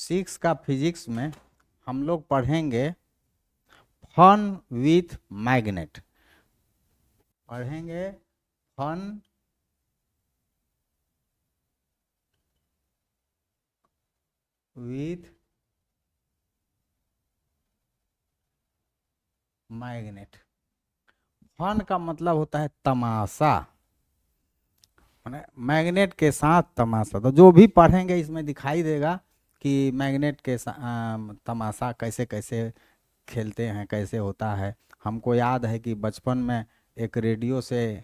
6 का फिजिक्स में हम लोग पढ़ेंगे फन विथ मैग्नेट। पढ़ेंगे फन विथ मैग्नेट। फन का मतलब होता है तमाशा, माने मैग्नेट के साथ तमाशा। तो जो भी पढ़ेंगे इसमें दिखाई देगा कि मैग्नेट के तमाशा कैसे कैसे खेलते हैं, कैसे होता है। हमको याद है कि बचपन में एक रेडियो से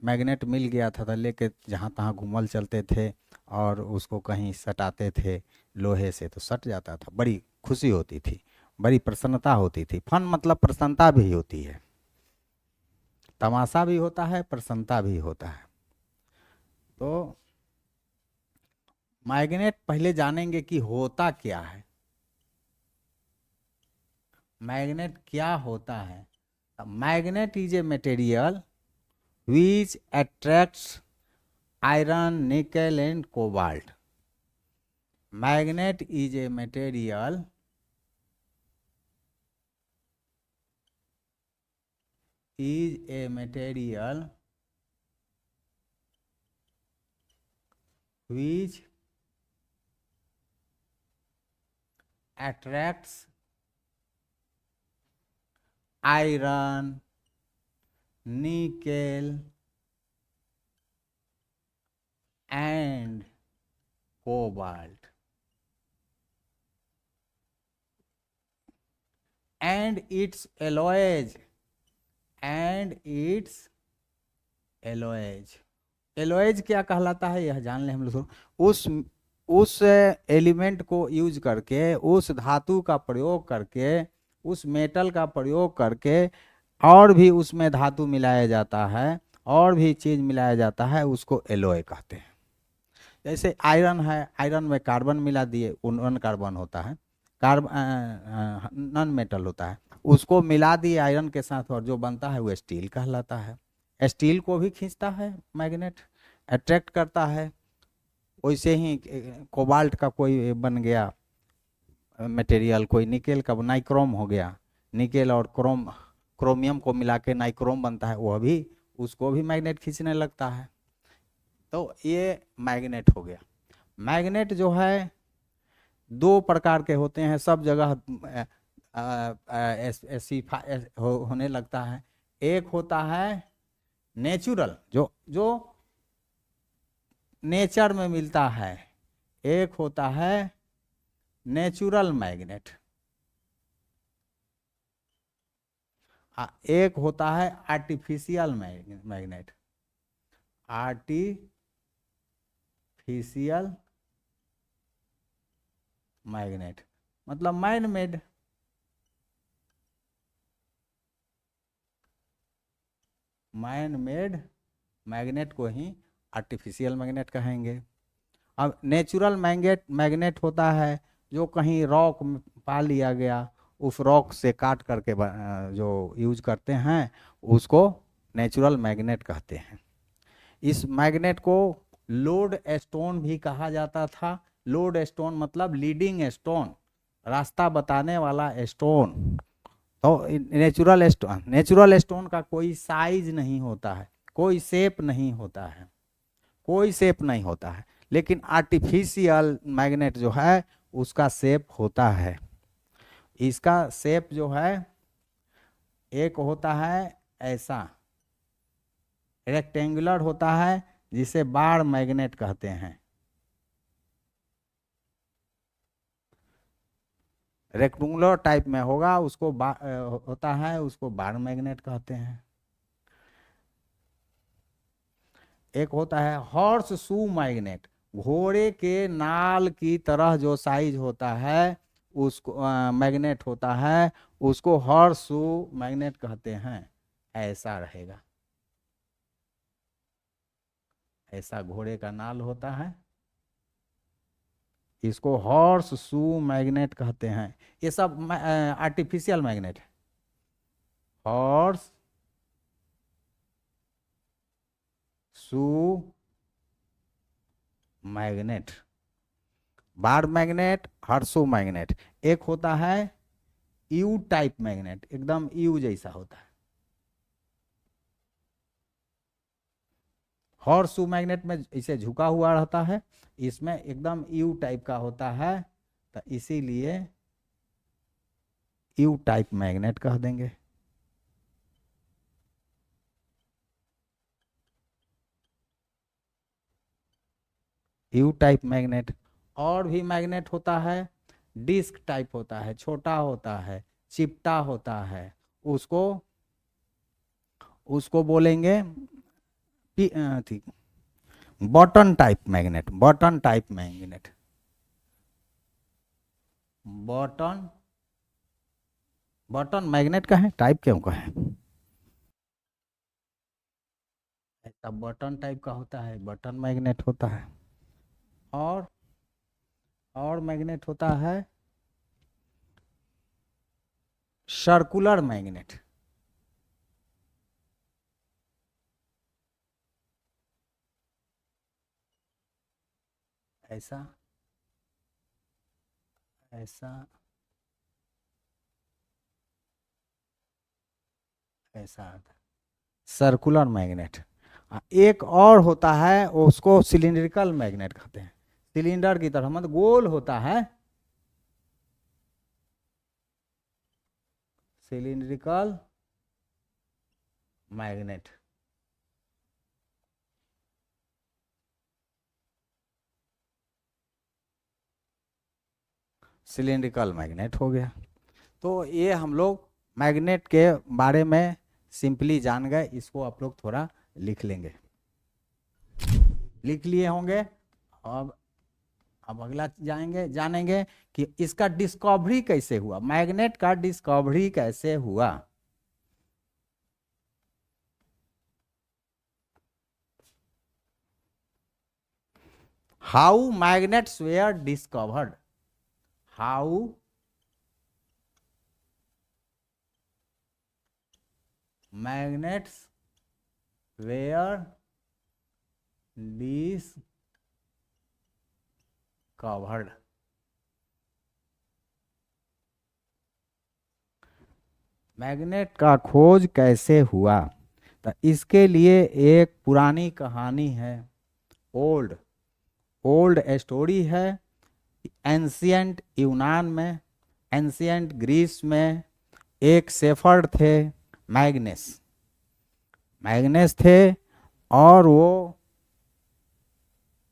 मैग्नेट मिल गया था, तो लेके जहाँ तहाँ घूमल चलते थे और उसको कहीं सटाते थे लोहे से, तो सट जाता था। बड़ी खुशी होती थी, बड़ी प्रसन्नता होती थी। फन मतलब प्रसन्नता भी होती है, तमाशा भी होता है, प्रसन्नता भी होता है। तो मैग्नेट पहले जानेंगे कि होता क्या है, मैग्नेट क्या होता है। Magnet is a material which attracts iron, nickel and cobalt. Magnet is a material which attracts iron, nickel and cobalt and its alloys एलोएज क्या कहलाता है यह जान ले हम लोग। उस एलिमेंट को यूज करके, उस धातु का प्रयोग करके, उस मेटल का प्रयोग करके और भी उसमें धातु मिलाया जाता है, और भी चीज मिलाया जाता है, उसको एलोय कहते हैं। जैसे आयरन है, आयरन में कार्बन मिला दिए, नॉन कार्बन होता है, नॉन मेटल होता है, उसको मिला दिए आयरन के साथ और जो बनता है वो स्टील कहलाता है। स्टील को भी खींचता है मैग्नेट, अट्रैक्ट करता है। वैसे ही कोबाल्ट का कोई बन गया मटेरियल, कोई निकेल का नाइक्रोम हो गया, निकेल और क्रोमियम को मिला के नाइक्रोम बनता है, वह भी उसको भी मैग्नेट खींचने लगता है। तो ये मैग्नेट हो गया। मैग्नेट जो है दो प्रकार के होते हैं, सब जगह ऐसी होने लगता है। एक होता है नेचुरल, जो नेचर में मिलता है। एक होता है नेचुरल मैग्नेट, एक होता है आर्टिफिशियल मैग्नेट। आर्टिफिशियल मैग्नेट मतलब man made. Man made magnet को ही आर्टिफिशियल मैग्नेट कहेंगे। अब नेचुरल मैग्नेट होता है जो कहीं रॉक पा लिया गया, उस रॉक से काट करके जो यूज करते हैं, उसको नेचुरल मैग्नेट कहते हैं। इस मैग्नेट को लोड स्टोन भी कहा जाता था। लोड स्टोन मतलब लीडिंग स्टोन, रास्ता बताने वाला स्टोन। तो नेचुरल स्टोन का कोई साइज नहीं होता है, कोई शेप नहीं होता है, कोई शेप नहीं होता है। लेकिन आर्टिफिशियल मैग्नेट जो है उसका शेप होता है। इसका शेप जो है एक होता है ऐसा रेक्टेंगुलर होता है, जिसे बार मैग्नेट कहते हैं। रेक्टेंगुलर टाइप में होगा, उसको होता है, उसको बार मैग्नेट कहते हैं। एक होता है हॉर्स शू मैग्नेट, घोड़े के नाल की तरह जो साइज होता है उसको मैग्नेट होता है, उसको हॉर्स शू मैग्नेट कहते हैं। ऐसा रहेगा, ऐसा घोड़े का नाल होता है, इसको हॉर्स शू मैग्नेट कहते हैं। ये सब आर्टिफिशियल मैग्नेट है। Horseshoe magnet bar magnet, horseshoe magnet. एक होता है यू टाइप मैग्नेट, एकदम यू जैसा होता है। हॉर्सू मैग्नेट में इसे झुका हुआ रहता है, इसमें एकदम यू टाइप का होता है, तो इसीलिए यू टाइप मैग्नेट कह देंगे। You type magnet. और भी मैग्नेट होता है, डिस्क टाइप होता है, छोटा होता है, चिपटा होता है, उसको उसको बोलेंगे ठीक, button type magnet. Button type magnet, button, button magnet का है, टाइप क्यों का है? ऐसा बटन टाइप का होता है, बटन मैग्नेट होता है। और मैग्नेट होता है सर्कुलर मैग्नेट। ऐसा, ऐसा, ऐसा सर्कुलर मैग्नेट। एक और होता है, उसको सिलिंड्रिकल मैग्नेट कहते हैं। सिलेंडर की तरह मतलब गोल होता है, सिलिंड्रिकल मैग्नेट। सिलिंड्रिकल मैग्नेट हो गया। तो ये हम लोग मैग्नेट के बारे में सिंपली जान गए, इसको आप लोग थोड़ा लिख लेंगे, लिख लिए होंगे। अब अगला जानेंगे कि इसका डिस्कवरी कैसे हुआ, मैग्नेट का डिस्कवरी कैसे हुआ। How magnets were discovered, how magnets were discovered. Magnet का खोज कैसे हुआ, तो इसके लिए एक पुरानी कहानी है, ओल्ड ओल्ड स्टोरी है। एंशियंट यूनान में, एंशियंट ग्रीस में एक शेफर्ड थे, मैग्नेस। मैग्नेस थे, और वो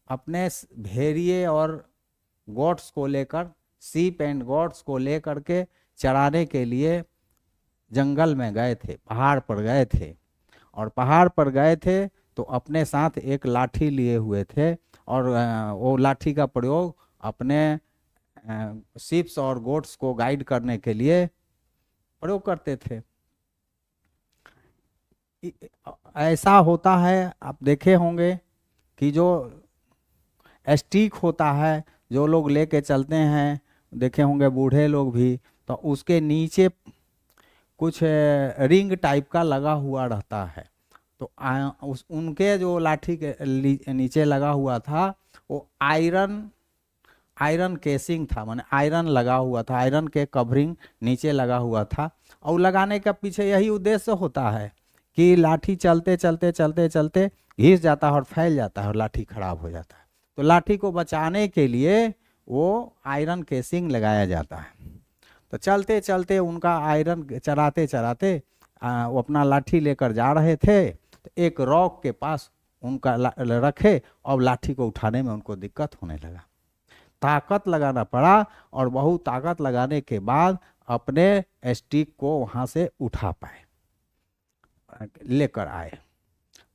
अपने भेड़िए और गोट्स को लेकर, सीप एंड गोट्स को लेकर के चराने के लिए जंगल में गए थे, पहाड़ पर गए थे। और पहाड़ पर गए थे तो अपने साथ एक लाठी लिए हुए थे, और वो लाठी का प्रयोग अपने शिप्स और गोट्स को गाइड करने के लिए प्रयोग करते थे। ऐसा होता है, आप देखे होंगे कि जो स्टिक होता है, जो लोग लेके चलते हैं, देखे होंगे बूढ़े लोग भी, तो उसके नीचे कुछ रिंग टाइप का लगा हुआ रहता है। तो उनके जो लाठी के नीचे लगा हुआ था, वो आयरन आयरन केसिंग था, माने आयरन लगा हुआ था, आयरन के कवरिंग नीचे लगा हुआ था। और लगाने का पीछे यही उद्देश्य होता है कि लाठी चलते चलते चलते चलते घिस जाता है और फैल जाता है और लाठी खराब हो जाता है। तो लाठी को बचाने के लिए वो आयरन केसिंग लगाया जाता है। तो चलते चलते उनका आयरन चराते चराते वो अपना लाठी लेकर जा रहे थे, तो एक रॉक के पास उनका रखे, और लाठी को उठाने में उनको दिक्कत होने लगा, ताकत लगाना पड़ा, और बहुत ताकत लगाने के बाद अपने स्टिक को वहाँ से उठा पाए, लेकर आए।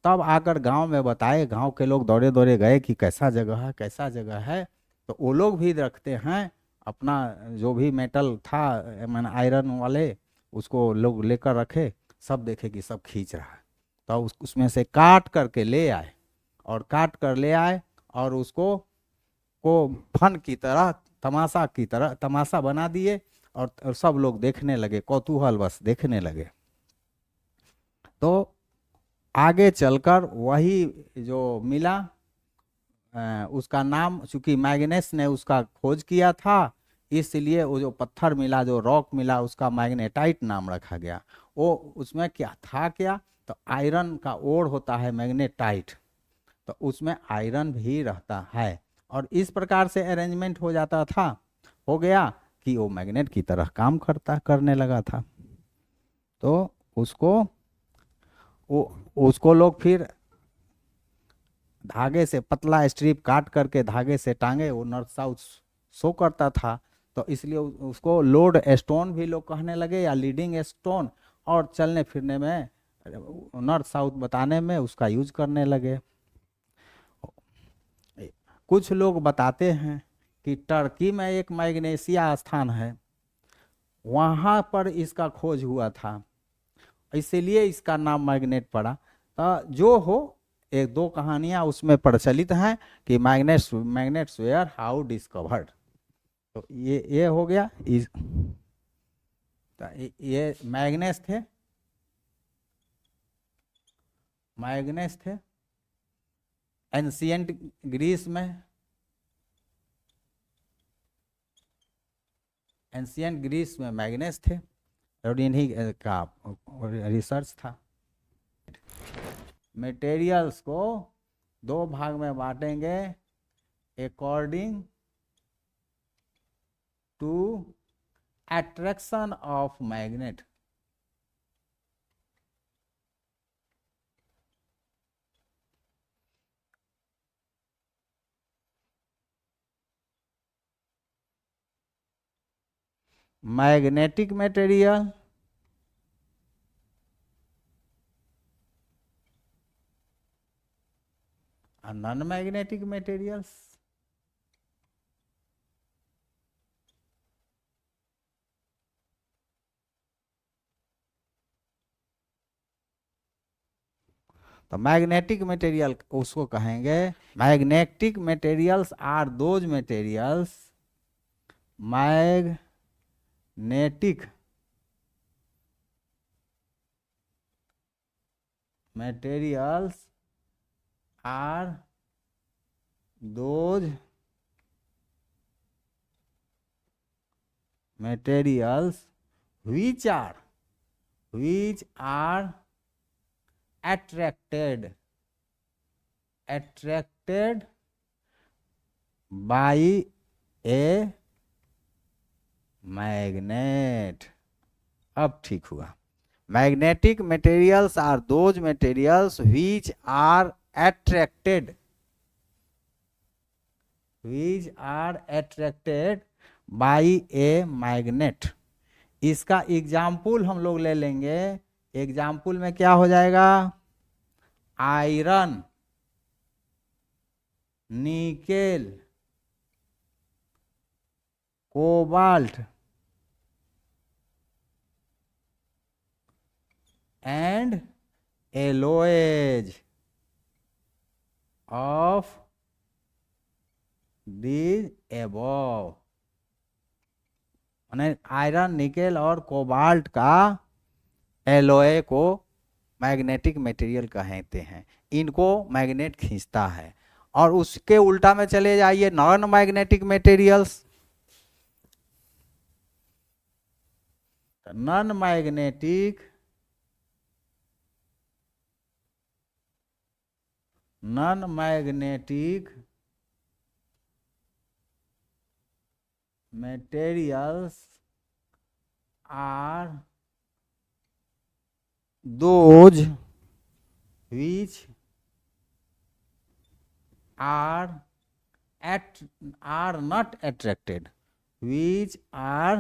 तब आकर गांव में बताए, गांव के लोग दौड़े दौड़े गए कि कैसा जगह है, कैसा जगह है। तो वो लोग भी रखते हैं अपना जो भी मेटल था, मैंने आयरन वाले, उसको लोग लेकर रखे, सब देखे कि सब खींच रहा है। तो उसमें से काट करके ले आए, और काट कर ले आए, और उसको फन की तरह, तमाशा की तरह तमाशा बना दिए, और सब लोग देखने लगे, कौतूहल बस देखने लगे। तो आगे चलकर वही जो मिला, उसका नाम, चूंकि मैग्नेस ने उसका खोज किया था, इसलिए वो जो पत्थर मिला, जो रॉक मिला, उसका मैग्नेटाइट नाम रखा गया। वो उसमें क्या था, क्या तो आयरन का ओर होता है मैग्नेटाइट, तो उसमें आयरन भी रहता है, और इस प्रकार से अरेंजमेंट हो जाता था, हो गया कि वो मैग्नेट की तरह काम करने लगा था। तो उसको वो उसको लोग फिर धागे से पतला स्ट्रिप काट करके धागे से टांगे, वो नॉर्थ साउथ शो करता था, तो इसलिए उसको लोड स्टोन भी लोग कहने लगे, या लीडिंग स्टोन, और चलने फिरने में नॉर्थ साउथ बताने में उसका यूज करने लगे। कुछ लोग बताते हैं कि टर्की में एक मैग्नेशिया स्थान है, वहाँ पर इसका खोज हुआ था, इसीलिए इसका नाम मैग्नेट पड़ा। जो हो, एक दो कहानियां उसमें प्रचलित हैं कि मैग्नेट्स वेयर हाउ डिस्कवर्ड। तो ये हो गया तो ये मैग्नेस थे एंशियंट ग्रीस में। एंशियंट ग्रीस में मैग्नेस थे, और इन्हीं का रिसर्च था। मटेरियल्स को दो भाग में बांटेंगे according to attraction of magnet. Magnetic material, non magnetic materials. तो मैग्नेटिक मटेरियल उसको कहेंगे, magnetic materials are those materials, magnetic materials are those materials which are attracted by a magnet। अब ठीक हुआ। Magnetic materials are those materials which are attracted by a magnet। इसका example हम लोग ले लेंगे, एग्जाम्पल में क्या हो जाएगा, iron, nickel, cobalt and alloys of these above. Iron, nickel और कोबाल्ट का एलोए को मैग्नेटिक मटेरियल कहते हैं, इनको मैग्नेट खींचता है। और उसके उल्टा में चले जाइए, non magnetic materials, non magnetic materials are those which are not attracted, which are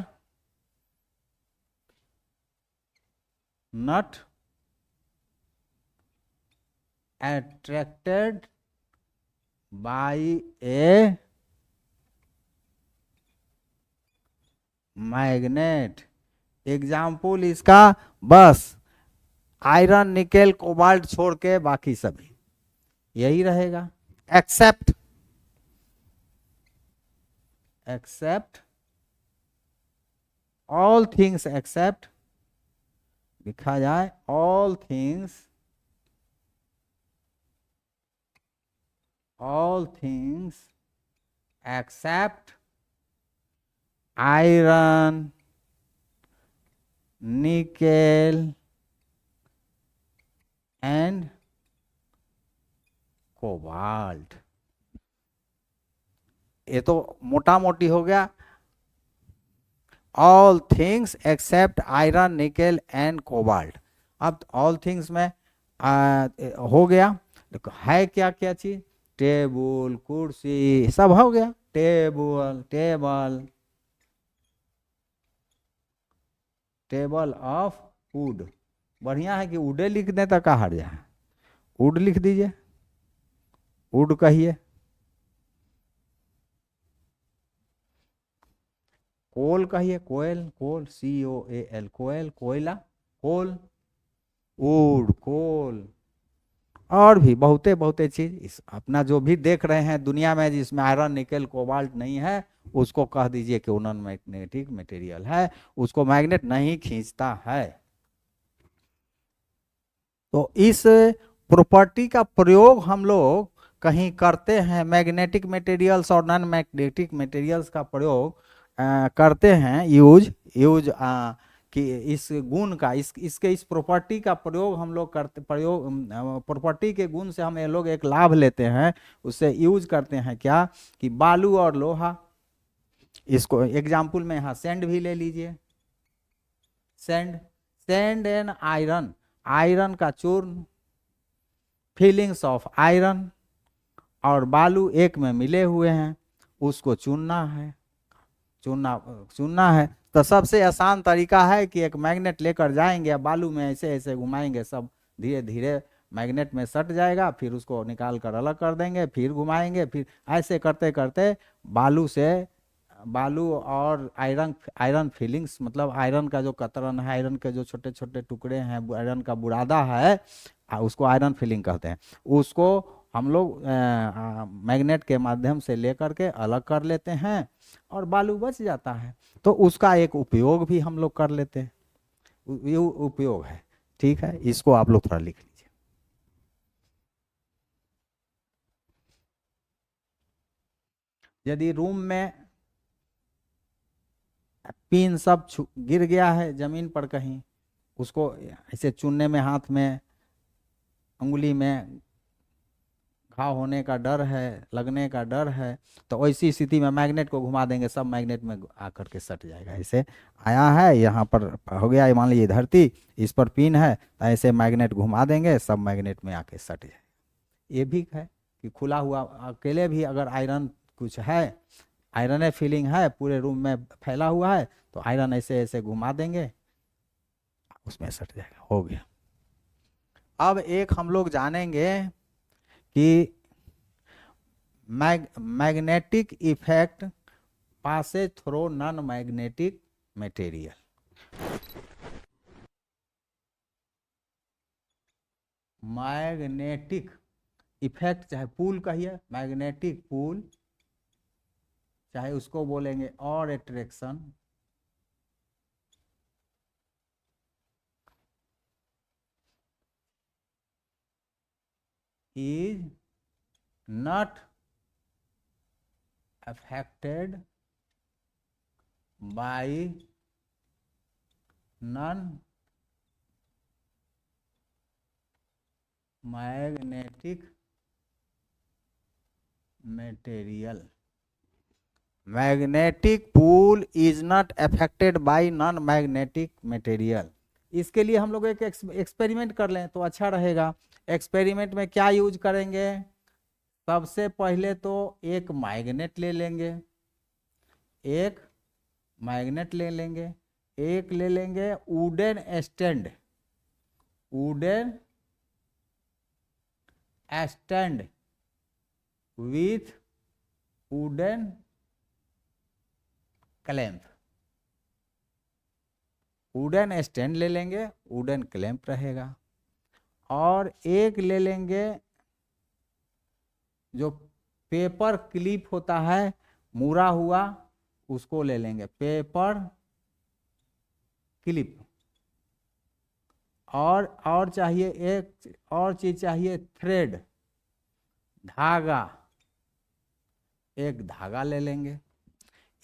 not attracted by a magnet. Example इसका बस आयरन, निकेल, कोबाल्ट छोड़ के बाकी सभी यही रहेगा, एक्सेप्ट ऑल थिंग्स, एक्सेप्ट लिखा जाए all things all things except iron, nickel and cobalt. ये तो मोटा मोटी हो गया, all things except iron, nickel and cobalt. अब ऑल थिंग्स में हो गया, देखो है क्या क्या चीज, टेबल, कुर्सी, सब हो गया, table, table, table of would. बढ़िया है कि वुडे लिख दें तो का हर्ज है, वुड लिख दीजिए, वुड कहिए। कोल कहिए, कोयल, कोल, COAL, कोयल, कोयला, कोल, वुड, कोल। और भी बहुते बहुते चीज, इस अपना जो भी देख रहे हैं दुनिया में जिसमें आयरन, निकेल, कोबाल्ट नहीं है, उसको कह दीजिए कि नॉन मैग्नेटिक मटेरियल है, उसको मैग्नेट नहीं खींचता है। तो इस प्रॉपर्टी का प्रयोग हम लोग कहीं करते हैं, मैग्नेटिक मटेरियल्स और नॉन मैग्नेटिक मटेरियल्स का प्रयोग करते हैं, यूज कि इस गुण का, इसके इस प्रॉपर्टी का प्रयोग हम लोग करते, प्रयोग प्रॉपर्टी के गुण से हम ये लोग एक लाभ लेते हैं, उससे यूज करते हैं क्या, कि बालू और लोहा, इसको एग्जाम्पल में यहाँ सैंड भी ले लीजिए, sand, sand and iron, iron का चूर्ण, फीलिंग्स ऑफ आयरन और बालू एक में मिले हुए हैं, उसको चुनना है, चुनना है। तो सबसे आसान तरीका है कि एक मैग्नेट लेकर जाएंगे, बालू में ऐसे ऐसे घुमाएंगे, सब धीरे धीरे मैग्नेट में सट जाएगा, फिर उसको निकाल कर अलग कर देंगे, फिर घुमाएंगे, फिर ऐसे करते करते बालू से, बालू और आयरन, आयरन फीलिंग्स मतलब आयरन का जो कतरन है, आयरन के जो छोटे छोटे टुकड़े हैं, आयरन का बुरादा है, उसको आयरन फीलिंग कहते हैं, उसको हम लोग मैग्नेट के माध्यम से लेकर के अलग कर लेते हैं और बालू बच जाता है। तो उसका एक उपयोग भी हम लोग कर लेते हैं, ये उपयोग है। ठीक है, इसको आप लोग थोड़ा लिख लीजिए। यदि रूम में पिन सब गिर गया है जमीन पर कहीं, उसको ऐसे चुनने में, हाथ में, उंगली में घाव होने का डर है, लगने का डर है, तो ऐसी स्थिति में मैग्नेट को घुमा देंगे, सब मैग्नेट में आकर के सट जाएगा। ऐसे आया है यहाँ पर हो गया, मान लीजिए धरती, इस पर पिन है, तो ऐसे मैग्नेट घुमा देंगे, सब मैग्नेट में आके सट जाएगा। ये भी है कि खुला हुआ अकेले भी अगर आयरन कुछ है, आयरन फीलिंग है, पूरे रूम में फैला हुआ है, तो आयरन ऐसे ऐसे घुमा देंगे, उसमें सट जाएगा, हो गया। अब एक हम लोग जानेंगे कि magnetic effect Passage through non magnetic material. Magnetic effect, चाहे पुल कहिए, मैग्नेटिक पुल, चाहे उसको बोलेंगे और attraction, is not affected by non-magnetic material. Magnetic pool is not affected by non-magnetic material. इसके लिए हम लोग एक एक्सपेरिमेंट कर लें तो अच्छा रहेगा। एक्सपेरिमेंट में क्या यूज करेंगे, सबसे पहले तो एक मैग्नेट ले लेंगे, एक मैग्नेट ले लेंगे, एक ले लेंगे wooden stand, wooden stand with wooden clamp, wooden stand ले लेंगे, वुडन क्लैंप रहेगा। और एक ले लेंगे जो पेपर क्लिप होता है मुड़ा हुआ, उसको ले लेंगे, पेपर क्लिप। और चाहिए एक और चीज चाहिए, थ्रेड, धागा, एक धागा ले लेंगे,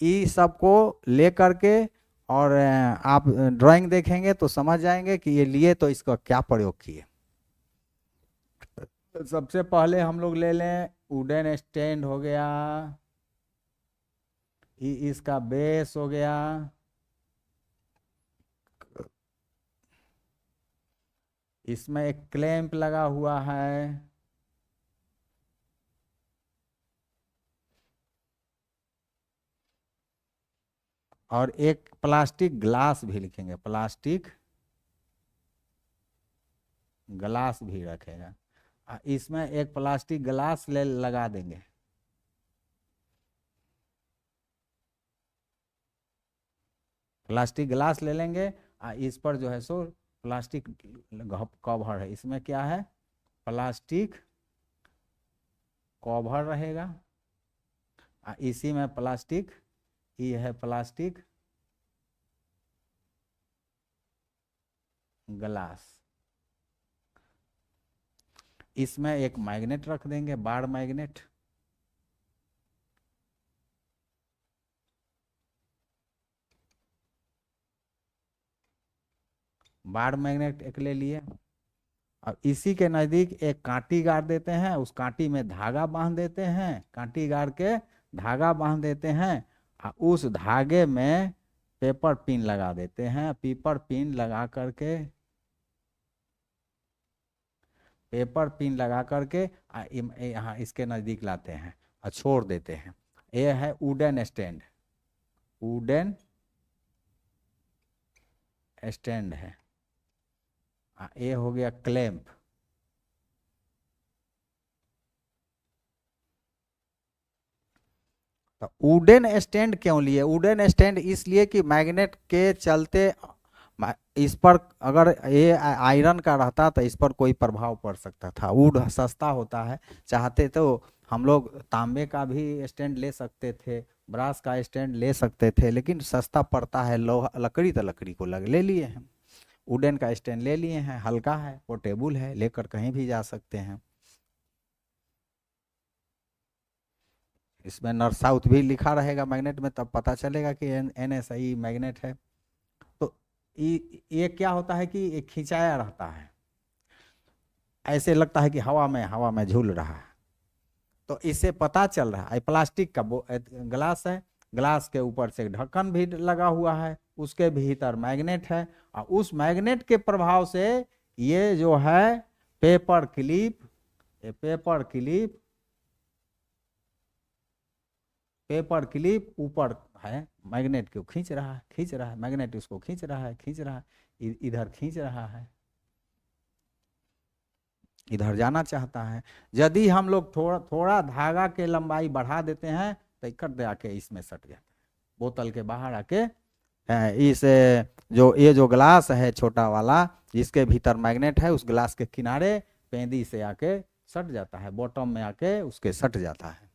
इस सबको ले करके, और आप ड्राइंग देखेंगे तो समझ जाएंगे कि ये लिए तो इसका क्या प्रयोग किए। तो सबसे पहले हम लोग ले लें वुडन स्टैंड हो गया, इसका बेस हो गया, इसमें एक क्लैंप लगा हुआ है, और एक प्लास्टिक ग्लास भी लिखेंगे, प्लास्टिक ग्लास भी रखेगा। इसमें एक प्लास्टिक ग्लास ले लगा देंगे। प्लास्टिक ग्लास ले लेंगे, इस पर जो है सो प्लास्टिक कवर है, इसमें क्या है, प्लास्टिक कवर रहेगा, इसी में प्लास्टिक, ये है प्लास्टिक ग्लास। इसमें एक मैग्नेट रख देंगे, बार मैग्नेट, बार मैग्नेट एक ले लिए। अब इसी के नज़दीक एक कांटी गाड़ देते हैं, उस कांटी में धागा बांध देते हैं, कांटी गाड़ के धागा बांध देते हैं, और उस धागे में पेपर पिन लगा देते हैं। पेपर पिन लगा करके, पेपर पिन लगा करके यहाँ इसके नज़दीक लाते हैं और छोड़ देते हैं। ये है वुडन स्टैंड, वुडन स्टैंड है। ये हो गया क्लैंप। तो वुडन स्टैंड क्यों लिए, वुडन स्टैंड इसलिए कि मैग्नेट के चलते इस पर अगर ये आयरन का रहता तो इस पर कोई प्रभाव पड़ सकता था। वुड सस्ता होता है, चाहते तो हम लोग तांबे का भी स्टैंड ले सकते थे, ब्रास का स्टैंड ले सकते थे, लेकिन सस्ता पड़ता है, लोहा लकड़ी तो लकड़ी को ले लिए हैं, वुडन का स्टैंड ले लिए हैं, हल्का है, पोर्टेबल है, लेकर कहीं भी जा सकते हैं। इसमें नॉर्थ साउथ भी लिखा रहेगा मैग्नेट में, तब पता चलेगा कि NSI मैग्नेट है। तो ये क्या होता है कि ये खिंचाया रहता है, ऐसे लगता है कि हवा में झूल रहा है। तो इससे पता चल रहा है, प्लास्टिक का ग्लास है, ग्लास के ऊपर से ढक्कन भी लगा हुआ है, उसके भीतर मैग्नेट है, और उस मैग्नेट के प्रभाव से ये जो है पेपर क्लिप, ये पेपर क्लिप, पेपर क्लिप ऊपर है, मैग्नेट को खींच रहा है, खींच रहा है, मैग्नेट उसको खींच रहा है, खींच रहा है, इधर खींच रहा है, इधर जाना चाहता है। यदि हम लोग थोड़ा थोड़ा धागा के लंबाई बढ़ा देते हैं तो इकट्ठ आके इसमें सट जाता है, बोतल के बाहर आके इस जो ये जो ग्लास है छोटा वाला, जिसके भीतर मैग्नेट है, उस ग्लास के किनारे पेंदी से आके सट जाता है, बॉटम में आके उसके सट जाता है।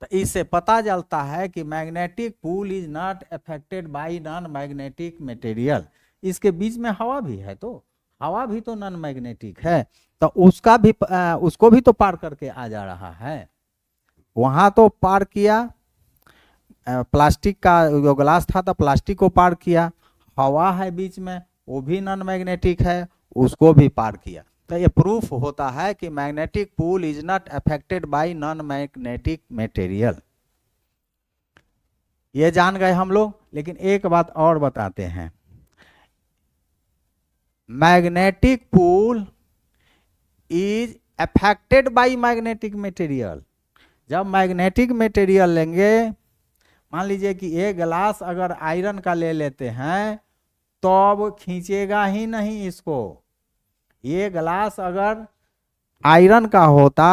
तो इससे पता चलता है कि magnetic pull is not affected by non magnetic material. इसके बीच में हवा भी है, तो हवा भी तो नॉन मैग्नेटिक है, तो उसका भी उसको भी तो पार करके आ जा रहा है। वहां तो पार किया, प्लास्टिक का जो ग्लास था तो प्लास्टिक को पार किया, हवा है बीच में, वो भी नॉन मैग्नेटिक है, उसको भी पार किया। तो ये प्रूफ होता है कि magnetic pull is not affected by non magnetic material. ये जान गए हम लोग। लेकिन एक बात और बताते हैं, magnetic pull is affected by magnetic material. जब मैग्नेटिक मटेरियल लेंगे, मान लीजिए कि ये ग्लास अगर आयरन का ले लेते हैं तो अब खींचेगा ही नहीं इसको। ये ग्लास अगर आयरन का होता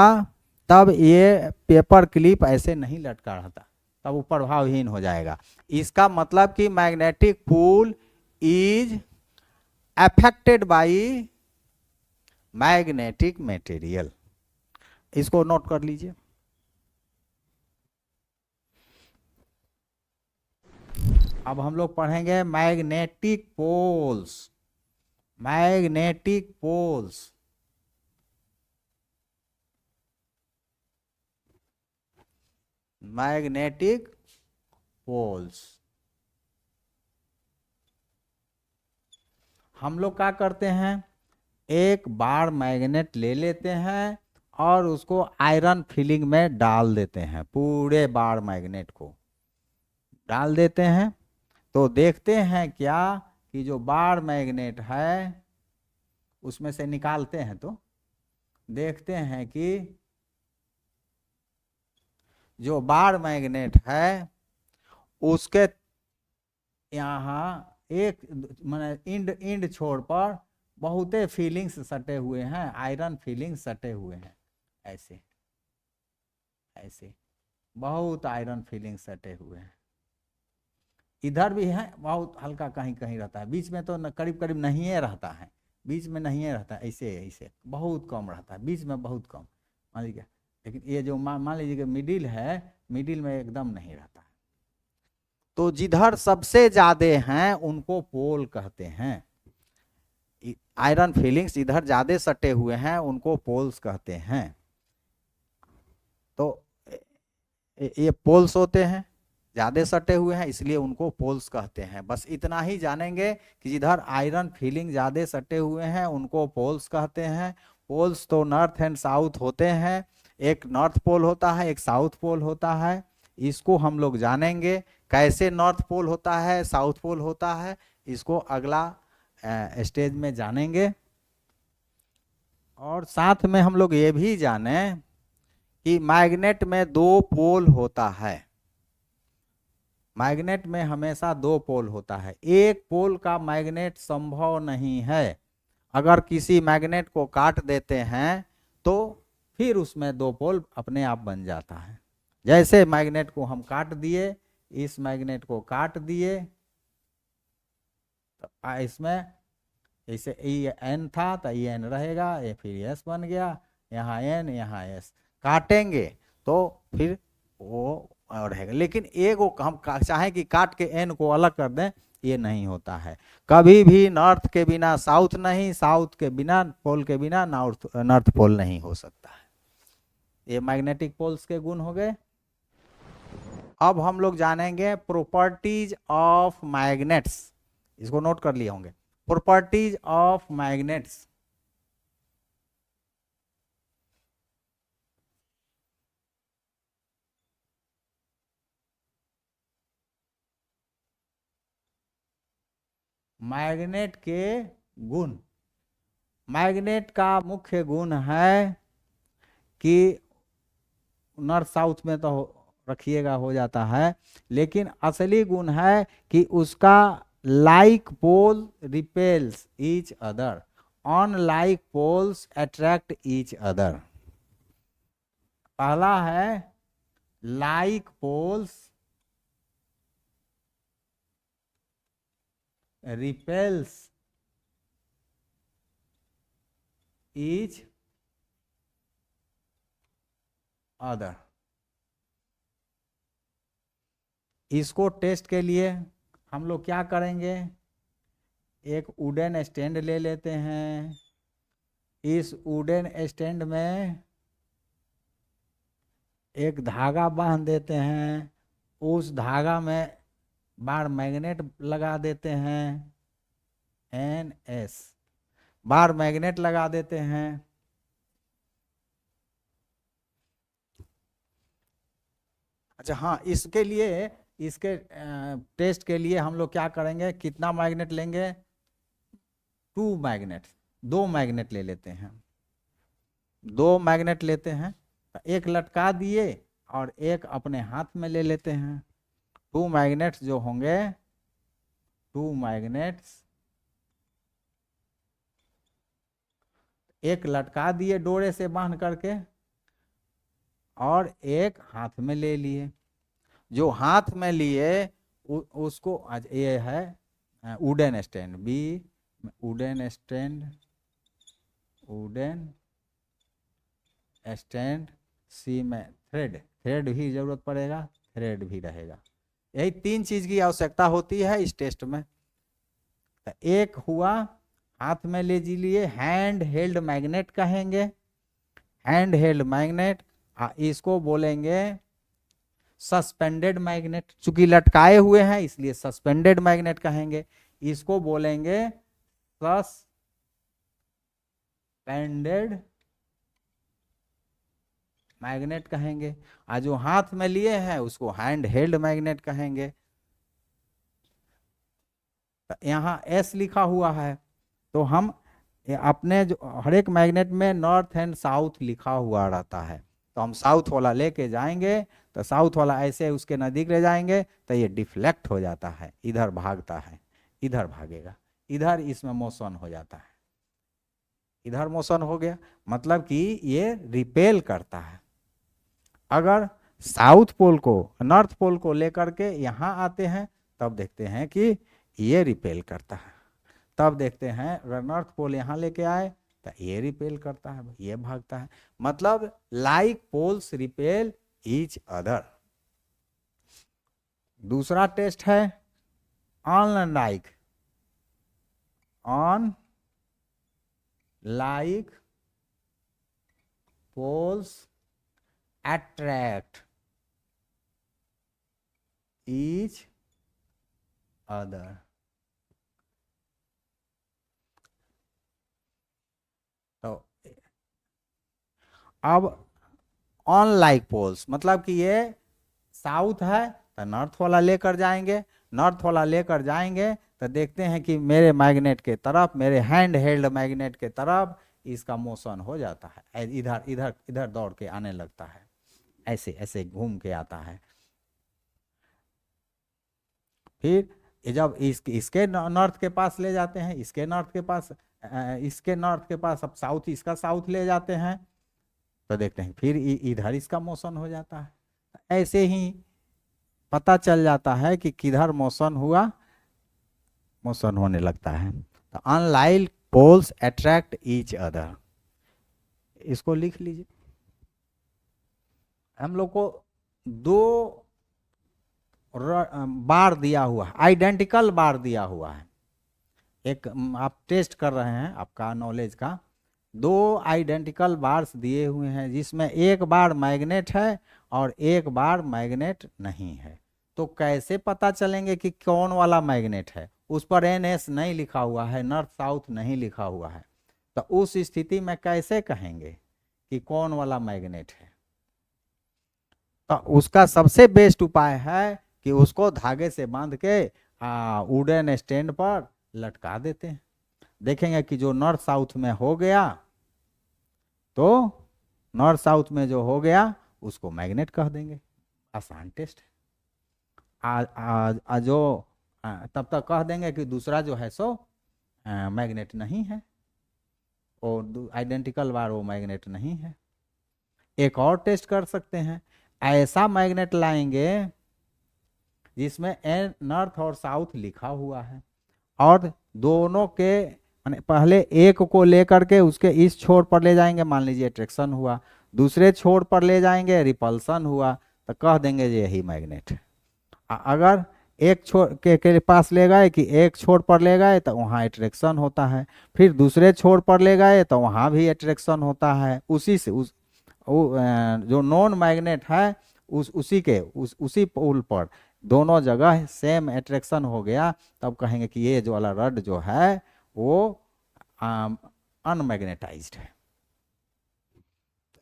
तब ये पेपर क्लिप ऐसे नहीं लटका रहता, तब वो प्रभावहीन हो जाएगा। इसका मतलब कि magnetic pull is affected by magnetic material. इसको नोट कर लीजिए। अब हम लोग पढ़ेंगे magnetic poles, magnetic poles. Magnetic poles. हम लोग क्या करते हैं, एक बार मैग्नेट ले लेते हैं और उसको आयरन फिलिंग में डाल देते हैं, पूरे बार मैग्नेट को डाल देते हैं। तो देखते हैं क्या कि जो बार मैग्नेट है उसमें से निकालते हैं तो देखते हैं कि जो बार मैग्नेट है उसके यहाँ एक माने इंड इंड छोर पर बहुते फीलिंग्स सटे हुए हैं, आयरन फीलिंग्स सटे हुए हैं, ऐसे ऐसे बहुत आयरन फीलिंग्स सटे हुए हैं। इधर भी है, बहुत हल्का कहीं कहीं रहता है, बीच में तो करीब करीब नहीं रहता है, बीच में नहीं रहता, ऐसे ऐसे बहुत कम रहता है, बीच में बहुत कम मान लीजिए। लेकिन ये जो मान लीजिए कि मिडिल है, मिडिल में एकदम नहीं रहता है। तो जिधर सबसे ज्यादा हैं उनको पोल कहते हैं, आयरन फीलिंग्स इधर ज्यादा सटे हुए हैं उनको पोल्स कहते हैं। तो ये पोल्स होते हैं, ज्यादा सटे हुए हैं इसलिए उनको पोल्स कहते हैं। बस इतना ही जानेंगे कि जिधर आयरन फीलिंग ज्यादा सटे हुए हैं उनको पोल्स कहते हैं। पोल्स तो नॉर्थ एंड साउथ होते हैं, एक नॉर्थ पोल होता है, एक साउथ पोल होता है। इसको हम लोग जानेंगे कैसे नॉर्थ पोल होता है, साउथ पोल होता है, इसको अगला स्टेज में जानेंगे। और साथ में हम लोग ये भी जाने कि मैग्नेट में दो पोल होता है, मैग्नेट में हमेशा दो पोल होता है, एक पोल का मैग्नेट संभव नहीं है। अगर किसी मैग्नेट को काट देते हैं तो फिर उसमें दो पोल अपने आप बन जाता है। जैसे मैग्नेट को हम काट दिए, इस मैग्नेट को काट दिए, तो इसमें जैसे ये एन था तो ये एन रहेगा, ये फिर एस बन गया, यहाँ एन यहाँ एस, काटेंगे तो फिर वो रहेगा। लेकिन एक हम चाहें कि काट के एन को अलग कर दें, ये नहीं होता है। कभी भी नॉर्थ के बिना साउथ नहीं, साउथ के बिना पोल के बिना नॉर्थ पोल नहीं हो सकता है। ये मैग्नेटिक पोल्स के गुण हो गए। अब हम लोग जानेंगे प्रॉपर्टीज ऑफ मैग्नेट्स, इसको नोट कर लिए होंगे, प्रॉपर्टीज ऑफ मैग्नेट्स। मैग्नेट के गुण, मैग्नेट का मुख्य गुण है कि नॉर्थ साउथ में तो रखिएगा हो जाता है, लेकिन असली गुण है कि उसका like pole repels each other, unlike poles attract each other. पहला है like poles repels each other. इसको टेस्ट के लिए हम लोग क्या करेंगे, एक वुडन स्टैंड ले लेते हैं, इस वुडन स्टैंड में एक धागा बांध देते हैं, उस धागा में बार मैग्नेट लगा देते हैं, NS बार मैग्नेट लगा देते हैं। अच्छा हाँ, इसके लिए, इसके टेस्ट के लिए हम लोग क्या करेंगे, कितना मैग्नेट लेंगे, 2 मैग्नेट, 2 मैग्नेट ले लेते हैं, 2 मैग्नेट लेते हैं, एक लटका दिए और एक अपने हाथ में ले लेते हैं। 2 मैग्नेट्स जो होंगे, 2 मैग्नेट्स, एक लटका दिए डोरे से बांध करके और एक हाथ में ले लिए। जो हाथ में लिए उसको, आज ये है wooden stand, B wooden stand, wooden stand, C में थ्रेड, थ्रेड भी जरूरत पड़ेगा, थ्रेड भी रहेगा। यही 3 चीज की आवश्यकता होती है इस टेस्ट में। तो एक हुआ हाथ में ले लिए, हैंड हेल्ड मैग्नेट कहेंगे, हैंड हेल्ड मैग्नेट, इसको बोलेंगे सस्पेंडेड मैग्नेट, चूंकि लटकाए हुए हैं इसलिए सस्पेंडेड मैग्नेट कहेंगे। इसको बोलेंगे सस्पेंडेड मैग्नेट कहेंगे। और जो हाथ में लिए हैं उसको हैंड हेल्ड मैग्नेट कहेंगे। यहाँ एस लिखा हुआ है, तो हम अपने जो हर एक मैग्नेट में नॉर्थ एंड साउथ लिखा हुआ रहता है, तो हम साउथ वाला लेके जाएंगे तो साउथ वाला ऐसे उसके नज़दीक ले जाएंगे तो ये डिफ्लेक्ट हो जाता है, इधर भागता है, इधर भागेगा, इधर इसमें मोशन हो जाता है, इधर मोशन हो गया, मतलब कि ये रिपेल करता है। अगर साउथ पोल को नॉर्थ पोल को लेकर के यहाँ आते हैं तब देखते हैं कि ये रिपेल करता है। तब देखते हैं अगर नॉर्थ पोल यहाँ लेके आए तो ये रिपेल करता है, ये भागता है। मतलब like poles repel each other. दूसरा टेस्ट है unlike poles attract each other। तो अब अनलाइक पोल्स मतलब कि ये साउथ है तो नॉर्थ वाला लेकर जाएंगे, नॉर्थ वाला लेकर जाएंगे तो देखते हैं कि मेरे मैग्नेट के तरफ, मेरे हैंड हेल्ड मैग्नेट के तरफ इसका मोशन हो जाता है, इधर इधर इधर दौड़ के आने लगता है, ऐसे ऐसे घूम के आता है। फिर जब इसके नॉर्थ के पास ले जाते हैं, इसके नॉर्थ के पास अब साउथ, इसका साउथ ले जाते हैं तो देखते हैं फिर इधर इसका मोशन हो जाता है। ऐसे ही पता चल जाता है कि किधर मोशन हुआ, मोशन होने लगता है। तो unlike poles attract each other, इसको लिख लीजिए। हम लोग को दो बार दिया हुआ है, आइडेंटिकल बार दिया हुआ है। एक आप टेस्ट कर रहे हैं आपका नॉलेज का, दो आइडेंटिकल बार्स दिए हुए हैं जिसमें एक बार मैग्नेट है और एक बार मैग्नेट नहीं है। तो कैसे पता चलेंगे कि कौन वाला मैग्नेट है? उस पर NS नहीं लिखा हुआ है, नॉर्थ साउथ नहीं लिखा हुआ है, तो उस स्थिति में कैसे कहेंगे कि कौन वाला मैग्नेट है? तो उसका सबसे बेस्ट उपाय है कि उसको धागे से बांध के वुडन स्टैंड पर लटका देते हैं। देखेंगे कि जो नॉर्थ साउथ में हो गया, तो नॉर्थ साउथ में जो हो गया उसको मैग्नेट कह देंगे। आसान टेस्ट है। जो तब तक कह देंगे कि दूसरा जो है सो मैग्नेट नहीं है, और आइडेंटिकल बार वो मैग्नेट नहीं है। एक और टेस्ट कर सकते हैं, ऐसा मैग्नेट लाएंगे जिसमें नॉर्थ और साउथ लिखा हुआ है, और दोनों के पहले एक को लेकर के उसके इस छोर पर ले जाएंगे, मान लीजिए अट्रैक्शन हुआ, दूसरे छोर पर ले जाएंगे रिपल्सन हुआ, तो कह देंगे यही मैग्नेट है। अगर एक छोर के पास ले गए कि एक छोर पर ले गए तो वहाँ अट्रैक्शन होता है, फिर दूसरे छोर पर ले गए तो वहाँ भी अट्रैक्शन होता है, उसी से जो नॉन मैग्नेट है उसी पोल पर दोनों जगह सेम अट्रैक्शन हो गया, तब कहेंगे कि ये जो वाला रड जो है वो अनमैग्नेटाइज्ड है।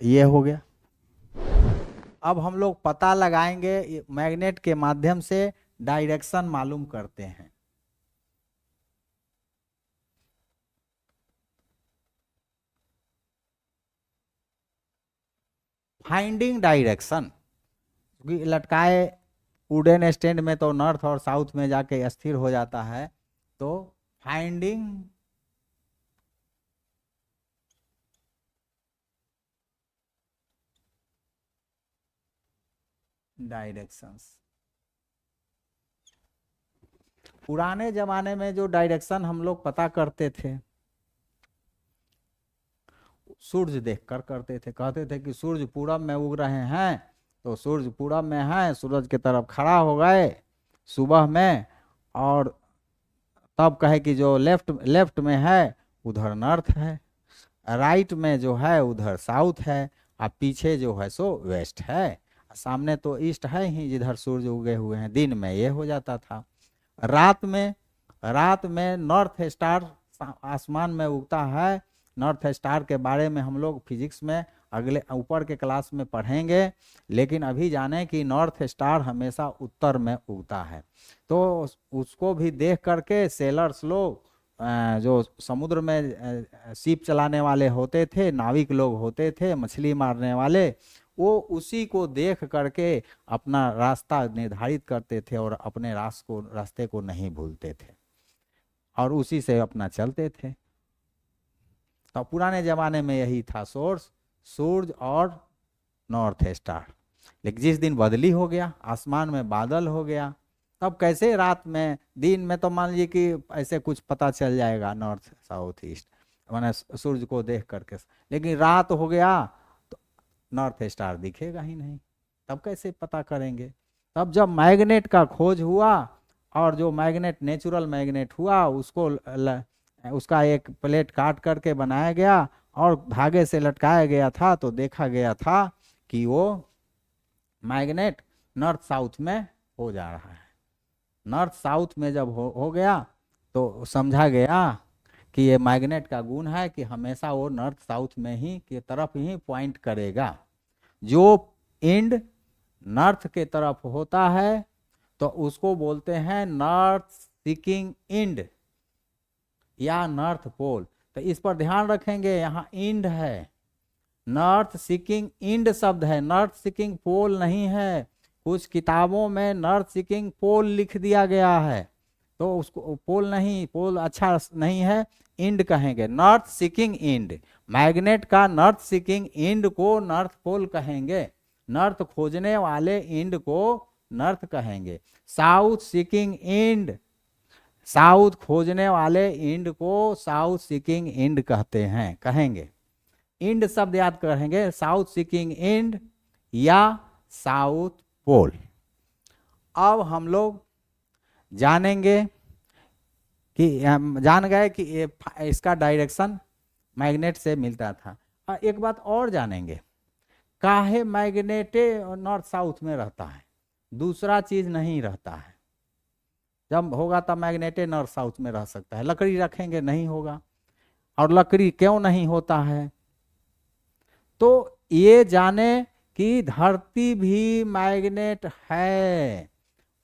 ये हो गया। अब हम लोग पता लगाएंगे, मैग्नेट के माध्यम से डायरेक्शन मालूम करते हैं। फाइंडिंग डायरेक्शन, लटकाए वुडन स्टैंड में तो नॉर्थ और साउथ में जाके स्थिर हो जाता है, तो फाइंडिंग डायरेक्शंस। पुराने जमाने में जो डायरेक्शन हम लोग पता करते थे, सूरज देखकर करते थे। कहते थे कि सूरज पूरब में उग रहे हैं, तो सूरज पूरब में है, सूरज की तरफ खड़ा हो गए सुबह में, और तब कहे कि जो लेफ्ट में है उधर नॉर्थ है, राइट में जो है उधर साउथ है, और पीछे जो है सो वेस्ट है। सामने तो ईस्ट है ही जिधर सूर्य उगे हुए हैं, दिन में ये हो जाता था। रात में नॉर्थ स्टार आसमान में उगता है। नॉर्थ स्टार के बारे में हम लोग फिजिक्स में अगले ऊपर के क्लास में पढ़ेंगे, लेकिन अभी जाने कि नॉर्थ स्टार हमेशा उत्तर में उगता है। तो उसको भी देख करके सेलर्स लोग, जो समुद्र में शिप चलाने वाले होते थे, नाविक लोग होते थे, मछली मारने वाले, वो उसी को देख करके अपना रास्ता निर्धारित करते थे और अपने रास्ते को नहीं भूलते थे और उसी से अपना चलते थे। तो पुराने जमाने में यही था सोर्स, सूरज और नॉर्थ स्टार। लेकिन जिस दिन बदली हो गया, आसमान में बादल हो गया, तब कैसे रात में, दिन में तो मान लीजिए कि ऐसे कुछ पता चल जाएगा नॉर्थ साउथ ईस्ट, माने सूरज को देख करके, लेकिन रात हो गया तो नॉर्थ स्टार दिखेगा ही नहीं, तब कैसे पता करेंगे? तब जब मैग्नेट का खोज हुआ और जो मैग्नेट नेचुरल मैग्नेट हुआ उसका एक प्लेट काट करके बनाया गया और धागे से लटकाया गया था, तो देखा गया था कि वो मैग्नेट नॉर्थ साउथ में हो जा रहा है। नॉर्थ साउथ में जब हो गया तो समझा गया कि ये मैग्नेट का गुण है कि हमेशा वो नॉर्थ साउथ में ही की तरफ ही पॉइंट करेगा। जो इंड नॉर्थ के तरफ होता है तो उसको बोलते हैं नॉर्थ सीकिंग इंड या नॉर्थ पोल। तो इस पर ध्यान रखेंगे, यहाँ इंड है, नॉर्थ सीकिंग इंड शब्द है, नॉर्थ सीकिंग पोल नहीं है। कुछ किताबों में नॉर्थ सीकिंग पोल लिख दिया गया है, तो उसको पोल नहीं, पोल अच्छा नहीं है, इंड कहेंगे, नॉर्थ सीकिंग इंड। मैग्नेट का नॉर्थ सीकिंग इंड को नॉर्थ पोल कहेंगे, नॉर्थ खोजने वाले इंड को नॉर्थ कहेंगे। साउथ सीकिंग इंड, साउथ खोजने वाले इंड को साउथ सीकिंग इंड कहते हैं, कहेंगे। इंड शब्द याद करेंगे, साउथ सीकिंग इंड या साउथ पोल। अब हम लोग जानेंगे कि जान गए कि इसका डायरेक्शन मैग्नेट से मिलता था। एक बात और जानेंगे, काहे मैग्नेटे नॉर्थ साउथ में रहता है, दूसरा चीज नहीं रहता है। जब होगा तब मैग्नेटे नॉर्थ साउथ में रह सकता है, लकड़ी रखेंगे नहीं होगा। और लकड़ी क्यों नहीं होता है? तो ये जाने कि धरती भी मैग्नेट है,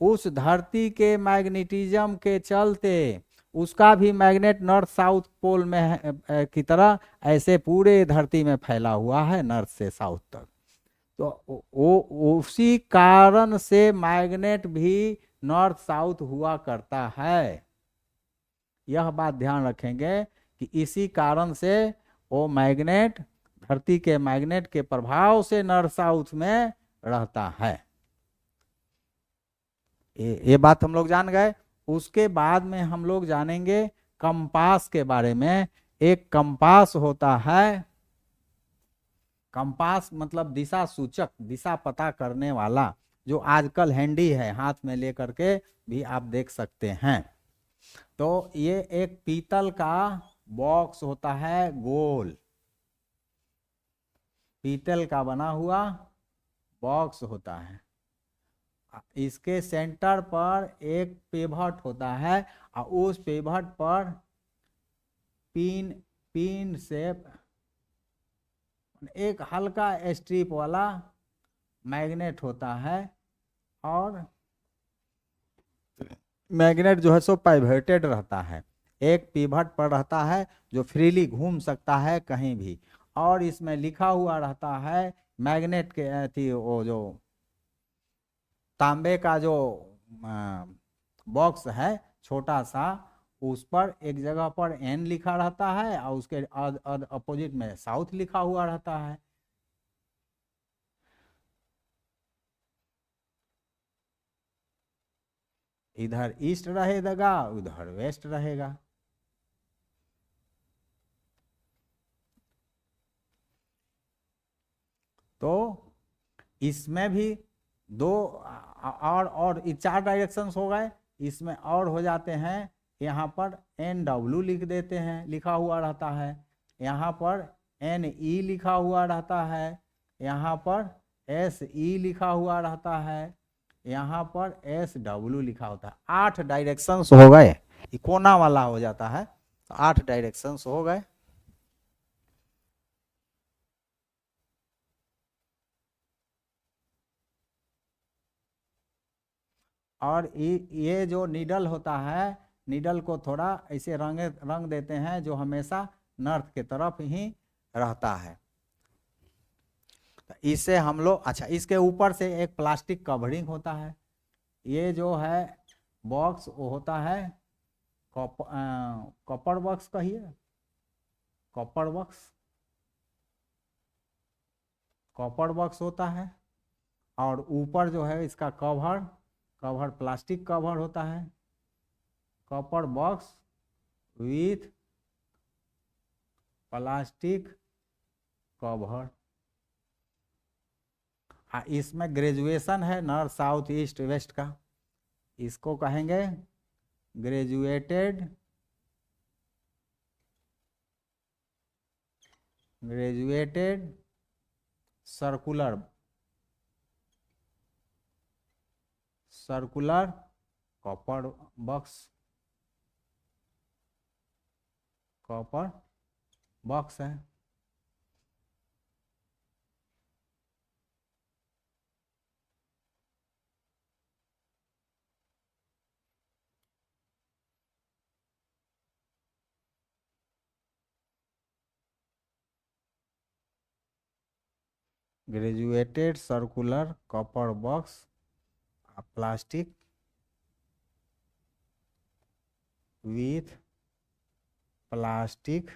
उस धरती के मैग्नेटिज्म के चलते उसका भी मैग्नेट नॉर्थ साउथ पोल में की तरह ऐसे पूरे धरती में फैला हुआ है, नॉर्थ से साउथ तक। तो वो उसी कारण से मैग्नेट भी नॉर्थ साउथ हुआ करता है। यह बात ध्यान रखेंगे कि इसी कारण से वो मैग्नेट धरती के मैग्नेट के प्रभाव से नॉर्थ साउथ में रहता है। ये बात हम लोग जान गए। उसके बाद में हम लोग जानेंगे कंपास के बारे में। एक कंपास होता है, कंपास मतलब दिशा सूचक, दिशा पता करने वाला, जो आजकल हैंडी है, हाथ में लेकर के भी आप देख सकते हैं। तो ये एक पीतल का बॉक्स होता है, गोल पीतल का बना हुआ बॉक्स होता है। इसके सेंटर पर एक पिवट होता है और उस पिवट पर पिन से एक हल्का स्ट्रिप वाला मैग्नेट होता है। और मैग्नेट जो है सो पाइवेटेड रहता है, एक पिवट पर रहता है जो फ्रीली घूम सकता है कहीं भी। और इसमें लिखा हुआ रहता है, मैग्नेट के थी वो जो तांबे का जो बॉक्स है छोटा सा, उस पर एक जगह पर एन लिखा रहता है और उसके अपोजिट में साउथ लिखा हुआ रहता है। इधर ईस्ट रहेगा, उधर वेस्ट रहेगा। तो इसमें भी दो और 4 डायरेक्शंस हो गए, इसमें और हो जाते हैं। यहाँ पर NW लिख देते हैं, लिखा हुआ रहता है। यहाँ पर NE लिखा हुआ रहता है। यहाँ पर SE लिखा हुआ रहता है, यहाँ पर SW लिखा होता है। 8 डायरेक्शंस हो गए, कोना वाला हो जाता है, तो 8 डायरेक्शंस हो गए। और ये जो नीडल होता है, नीडल को थोड़ा ऐसे रंग देते हैं जो हमेशा नॉर्थ के तरफ ही रहता है। तो इससे हम लोग, अच्छा, इसके ऊपर से एक प्लास्टिक कवरिंग होता है। ये जो है बॉक्स वो होता है कॉपर बॉक्स कहिए, कॉपर बॉक्स, कॉपर बॉक्स होता है। और ऊपर जो है इसका कवर प्लास्टिक कवर होता है, copper box with plastic cover. हाँ, इसमें ग्रेजुएशन है नॉर्थ साउथ ईस्ट वेस्ट का, इसको कहेंगे ग्रेजुएटेड सर्कुलर कॉपर बॉक्स है। Graduated circular copper box plastic with plastic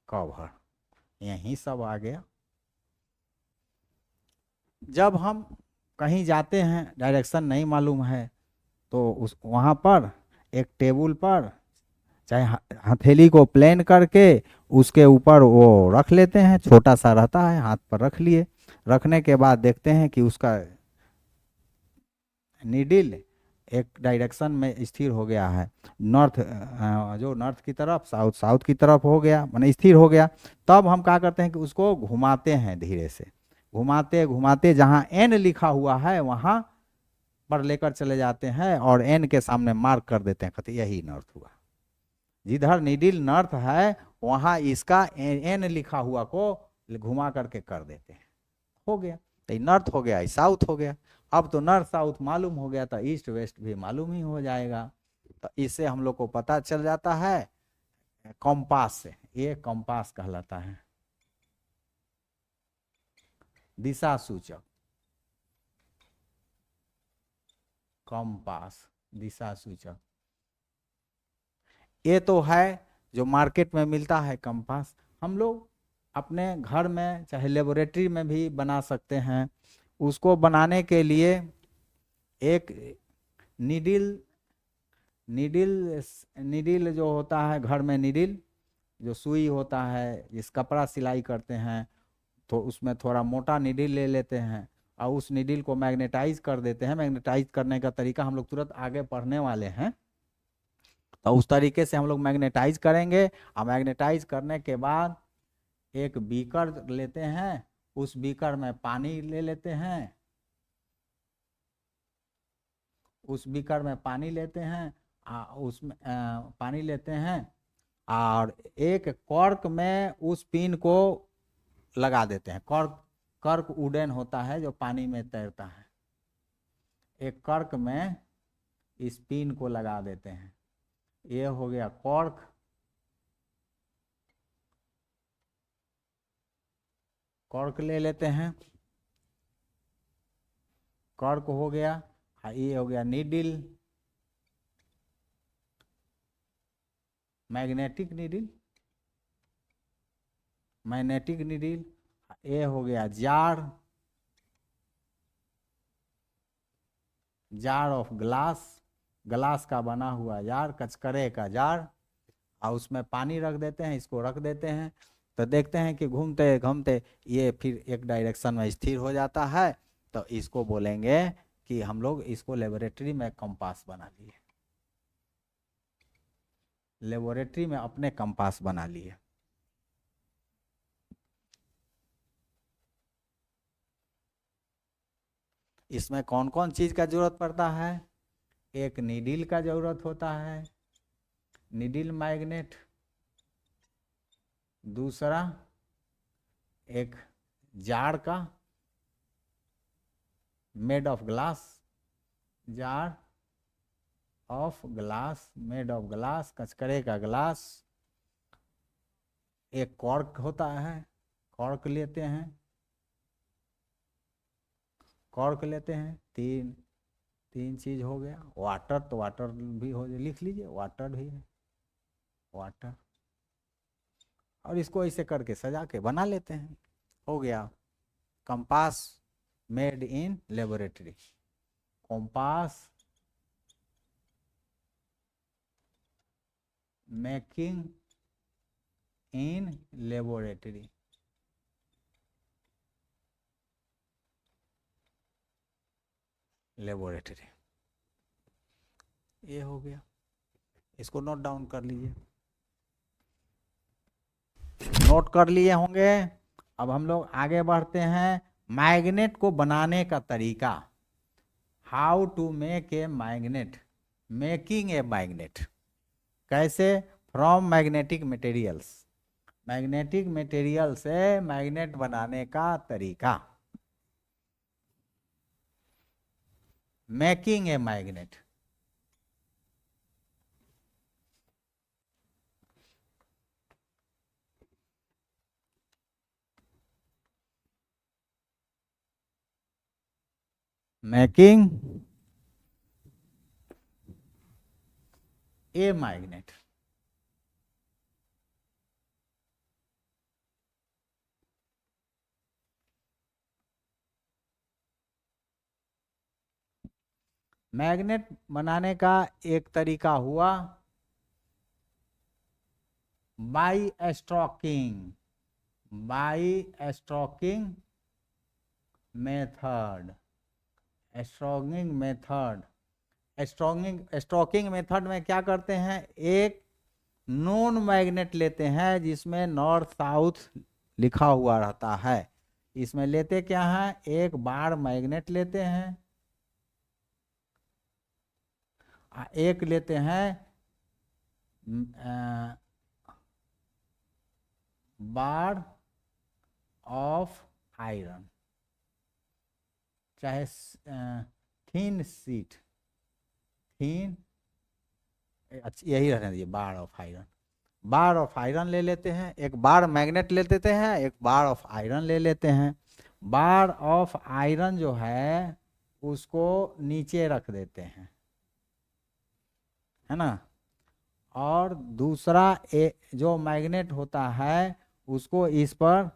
cover, यही सब आ गया। जब हम कहीं जाते हैं, डायरेक्शन नहीं मालूम है, तो उस वहाँ पर एक टेबल पर चाहे हथेली को प्लेन करके उसके ऊपर वो रख लेते हैं, छोटा सा रहता है, हाथ पर रख लिए, रखने के बाद देखते हैं कि उसका नीडल एक डायरेक्शन में स्थिर हो गया है, नॉर्थ जो नॉर्थ की तरफ, साउथ की तरफ हो गया, माने स्थिर हो गया। तब हम क्या करते हैं कि उसको घुमाते हैं, धीरे से घुमाते घुमाते जहाँ N लिखा हुआ है वहाँ पर लेकर चले जाते हैं और N के सामने मार्क कर देते हैं, कहते यही नॉर्थ हुआ। जिधर नीडल नॉर्थ है वहाँ इसका N लिखा हुआ को घुमा करके कर देते हैं, हो गया। तो नॉर्थ हो गया, साउथ हो गया। अब तो नॉर्थ साउथ मालूम हो गया, तो ईस्ट वेस्ट भी मालूम ही हो जाएगा। तो इससे हम लोग को पता चल जाता है कॉम्पास से, ये कॉम्पास कहलाता है, दिशा सूचक, कॉम्पास दिशा सूचक। ये तो है जो मार्केट में मिलता है कंपास, हम लोग अपने घर में चाहे लेबोरेटरी में भी बना सकते हैं। उसको बनाने के लिए एक नीडल नीडल जो होता है घर में, नीडल जो सुई होता है, जिस कपड़ा सिलाई करते हैं, तो उसमें थोड़ा मोटा नीडल ले लेते हैं और उस नीडल को मैग्नेटाइज कर देते हैं। मैग्नेटाइज करने का तरीका हम लोग तुरंत आगे पढ़ने वाले हैं, तो उस तरीके से हम लोग मैग्नेटाइज करेंगे। और मैग्नेटाइज करने के बाद एक बीकर लेते हैं, उस बीकर में पानी ले लेते हैं, उस बीकर में पानी लेते हैं, उसमें पानी लेते हैं और एक कॉर्क में उस पिन को लगा देते हैं। कर्क वुडन होता है जो पानी में तैरता है, एक कर्क में इस पिन को लगा देते हैं। ये हो गया कॉर्क, कॉर्क ले लेते हैं, कॉर्क हो गया। ये हो गया needle, magnetic needle, magnetic needle. ये हो गया jar, jar of glass, glass का बना हुआ जार, कचकरे का जार। और उसमें पानी रख देते हैं, इसको रख देते हैं, तो देखते हैं कि घूमते घूमते ये फिर एक डायरेक्शन में स्थिर हो जाता है। तो इसको बोलेंगे कि हम लोग इसको लेबोरेटरी में कंपास बना लिए, लेबोरेटरी में अपने कंपास बना लिए। इसमें कौन कौन चीज का जरूरत पड़ता है? एक नीडल का जरूरत होता है, नीडल मैग्नेट। दूसरा एक जार का, made of glass, jar of glass, made of glass, कचकरे का ग्लास। एक कॉर्क होता है, कॉर्क लेते हैं, कॉर्क लेते हैं। तीन चीज हो गया। वाटर, तो वाटर भी हो, लिख लीजिए, वाटर भी है, वाटर। और इसको ऐसे करके सजा के बना लेते हैं, हो गया compass made in laboratory. Compass making in laboratory. Laboratory ये हो गया, इसको नोट डाउन कर लीजिए। नोट कर लिए होंगे। अब हम लोग आगे बढ़ते हैं। मैग्नेट को बनाने का तरीका, how to make a magnet, making a magnet. कैसे? From magnetic materials, magnetic material से मैग्नेट बनाने का तरीका। Making a magnet. Making a magnet. Magnet बनाने का एक तरीका हुआ by stroking, by stroking method, stroking method. Stroking method में क्या करते हैं? एक नॉन मैग्नेट लेते हैं जिसमें नॉर्थ साउथ लिखा हुआ रहता है। इसमें लेते क्या है? एक बार मैग्नेट लेते हैं, एक लेते हैं बार ऑफ आयरन, चाहे थीन शीट, थीन, यही रहने दीजिए, bar of iron. Bar of iron ले लेते हैं, एक बार मैग्नेट ले लेते हैं, एक बार ऑफ आयरन ले लेते हैं। बार ऑफ आयरन जो है उसको नीचे रख देते हैं, है ना। और दूसरा जो मैग्नेट होता है उसको इस पर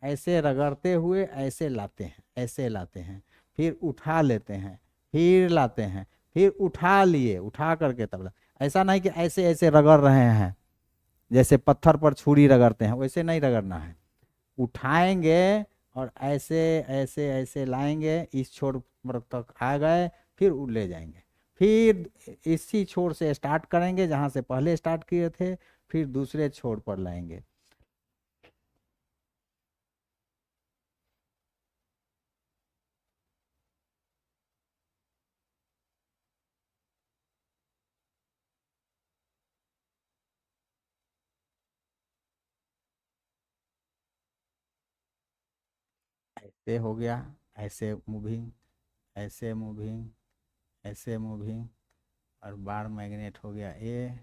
ऐसे रगड़ते हुए ऐसे लाते हैं, ऐसे लाते हैं, फिर उठा लेते हैं, फिर लाते हैं, फिर उठा लिए, उठा करके तब ऐसा नहीं कि ऐसे ऐसे रगड़ रहे हैं जैसे पत्थर पर छुरी रगड़ते हैं, वैसे नहीं रगड़ना है। उठाएंगे और ऐसे ऐसे ऐसे लाएंगे, इस छोर पर तक आ गए, फिर ले जाएंगे, फिर इसी छोर से स्टार्ट करेंगे जहाँ से पहले स्टार्ट किए थे, फिर दूसरे छोर पर लाएंगे। ऐसे हो गया, ऐसे मूविंग, ऐसे मूविंग, ऐसे मूविंग, और बार मैग्नेट हो गया ए।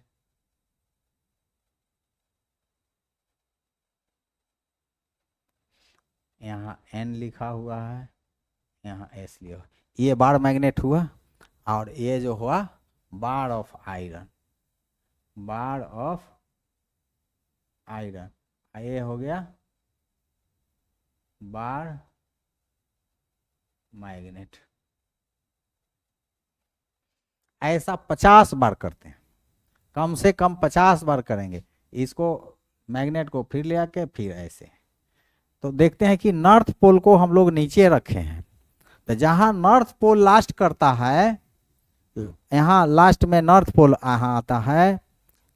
यहाँ एन लिखा हुआ है, यहाँ एस लिखा, ये बार मैग्नेट हुआ। और ये जो हुआ bar of iron, bar of iron, ये हो गया बार मैग्नेट। ऐसा 50 बार करते हैं, कम से कम 50 बार करेंगे इसको, मैग्नेट को फिर ले आके फिर ऐसे। तो देखते हैं कि नॉर्थ पोल को हम लोग नीचे रखे हैं, तो जहां नॉर्थ पोल लास्ट करता है, यहाँ लास्ट में नॉर्थ पोल यहाँ आता है,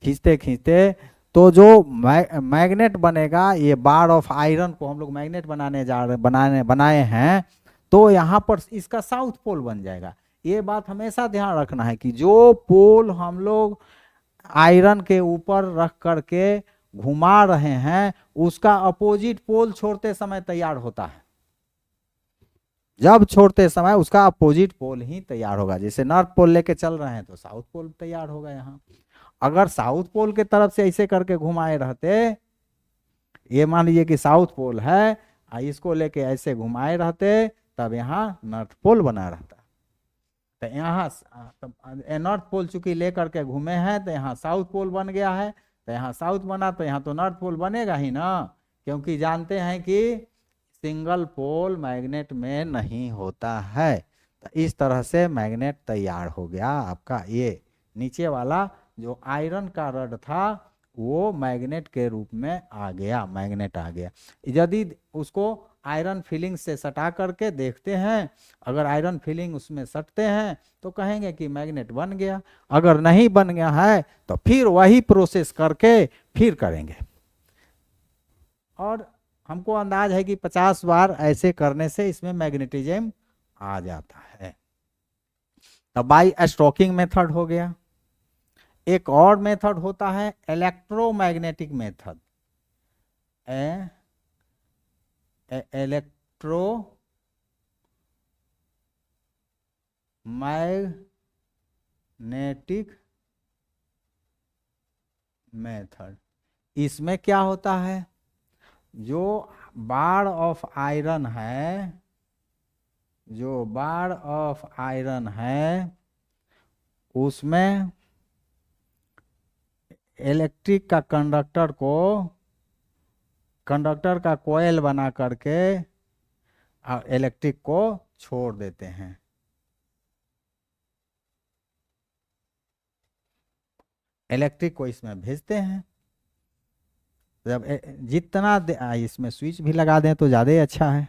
खींचते खींचते तो जो मैग्नेट बनेगा, ये बार ऑफ आयरन को हम लोग मैग्नेट बनाने बनाए हैं, तो यहाँ पर इसका साउथ पोल बन जाएगा। ये बात हमेशा ध्यान रखना है कि जो पोल हम लोग आयरन के ऊपर रख करके घुमा रहे हैं उसका अपोजिट पोल छोड़ते समय तैयार होता है। जब छोड़ते समय उसका अपोजिट पोल ही तैयार होगा। जैसे नॉर्थ पोल लेके चल रहे हैं तो साउथ पोल तैयार होगा। यहाँ अगर साउथ पोल के तरफ से ऐसे करके घुमाए रहते, ये मान लीजिए कि साउथ पोल है, इसको लेके ऐसे घुमाए रहते, तब यहाँ नॉर्थ पोल बना रहता। तो यहाँ नॉर्थ पोल चूंकि लेकर के घूमे हैं तो यहाँ साउथ पोल बन गया है। तो यहाँ साउथ बना तो यहाँ तो नॉर्थ पोल बनेगा ही ना, क्योंकि जानते हैं कि सिंगल पोल मैग्नेट में नहीं होता है। तो इस तरह से मैग्नेट तैयार हो गया आपका। ये नीचे वाला जो आयरन का रड था वो मैग्नेट के रूप में आ गया, मैग्नेट आ गया। यदि उसको आयरन फिलिंग से सटा करके देखते हैं, अगर आयरन फिलिंग उसमें सटते हैं तो कहेंगे कि मैग्नेट बन गया। अगर नहीं बन गया है तो फिर वही प्रोसेस करके फिर करेंगे। और हमको अंदाज है कि 50 बार ऐसे करने से इसमें मैग्नेटिज्म आ जाता है। तो बाई स्ट्रोकिंग मेथड हो गया। एक और मेथड होता है इलेक्ट्रोमैग्नेटिक मेथड। Electromagnetic method. इसमें क्या होता है, जो बार ऑफ आयरन है, जो बार ऑफ आयरन है उसमें इलेक्ट्रिक का कंडक्टर का कोयल बना करके इलेक्ट्रिक को छोड़ देते हैं। इलेक्ट्रिक को इसमें भेजते हैं। जब जितना इसमें स्विच भी लगा दें तो ज़्यादा ही अच्छा है।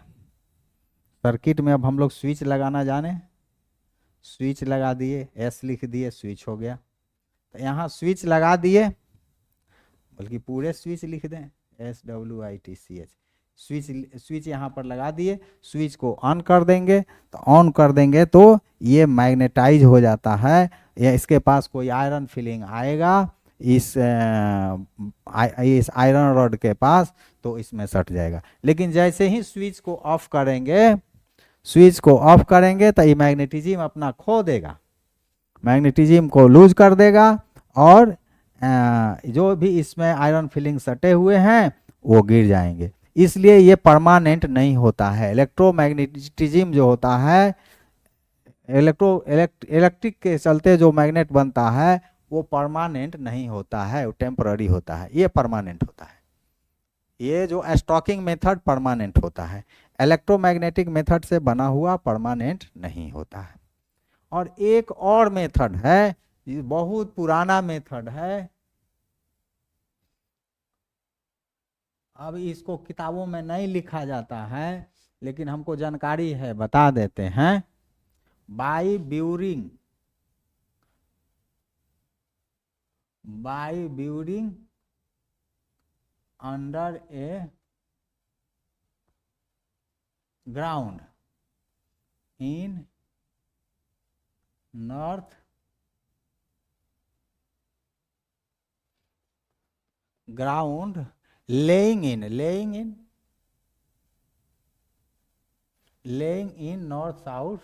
सर्किट में अब हम लोग स्विच लगाना जाने, स्विच लगा दिए, एस लिख दिए, स्विच हो गया। तो यहाँ स्विच लगा दिए, बल्कि पूरे स्विच लिख दें, SWITCH, स्विच यहाँ पर लगा दिए। स्विच को ऑन कर देंगे, तो ऑन कर देंगे तो ये मैग्नेटाइज हो जाता है, या इसके पास कोई आयरन फिलिंग आएगा इस आयरन रॉड के पास, तो इसमें सट जाएगा। लेकिन जैसे ही स्विच को ऑफ करेंगे, स्विच को ऑफ करेंगे तो ये मैग्नेटिज्म अपना खो देगा, मैग्नेटिज्म को लूज कर देगा, और जो भी इसमें आयरन फिलिंग सटे हुए हैं वो गिर जाएंगे। इसलिए ये परमानेंट नहीं होता है। इलेक्ट्रोमैग्नेटिज्म जो होता है, इलेक्ट्रिक के चलते जो मैग्नेट बनता है वो परमानेंट नहीं होता है, वो टेम्पररी होता है। ये परमानेंट होता है। ये जो स्टॉकिंग मेथड परमानेंट होता है, इलेक्ट्रोमैग्नेटिक मेथड से बना हुआ परमानेंट नहीं होता है। और एक और मेथड है, ये बहुत पुराना मेथड है, अब इसको किताबों में नहीं लिखा जाता है, लेकिन हमको जानकारी है, बता देते हैं। By burying under a ground in north ground, laying in north south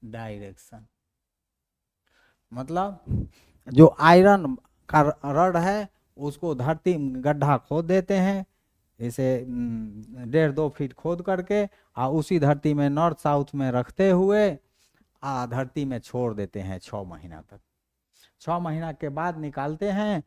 direction. मतलब जो आयरन का रड है उसको धरती में गड्ढा खोद देते हैं, इसे 1.5-2 फीट खोद करके, और उसी धरती में नॉर्थ साउथ में रखते हुए धरती में छोड़ देते हैं 6 महीना तक। 6 महीना के बाद निकालते हैं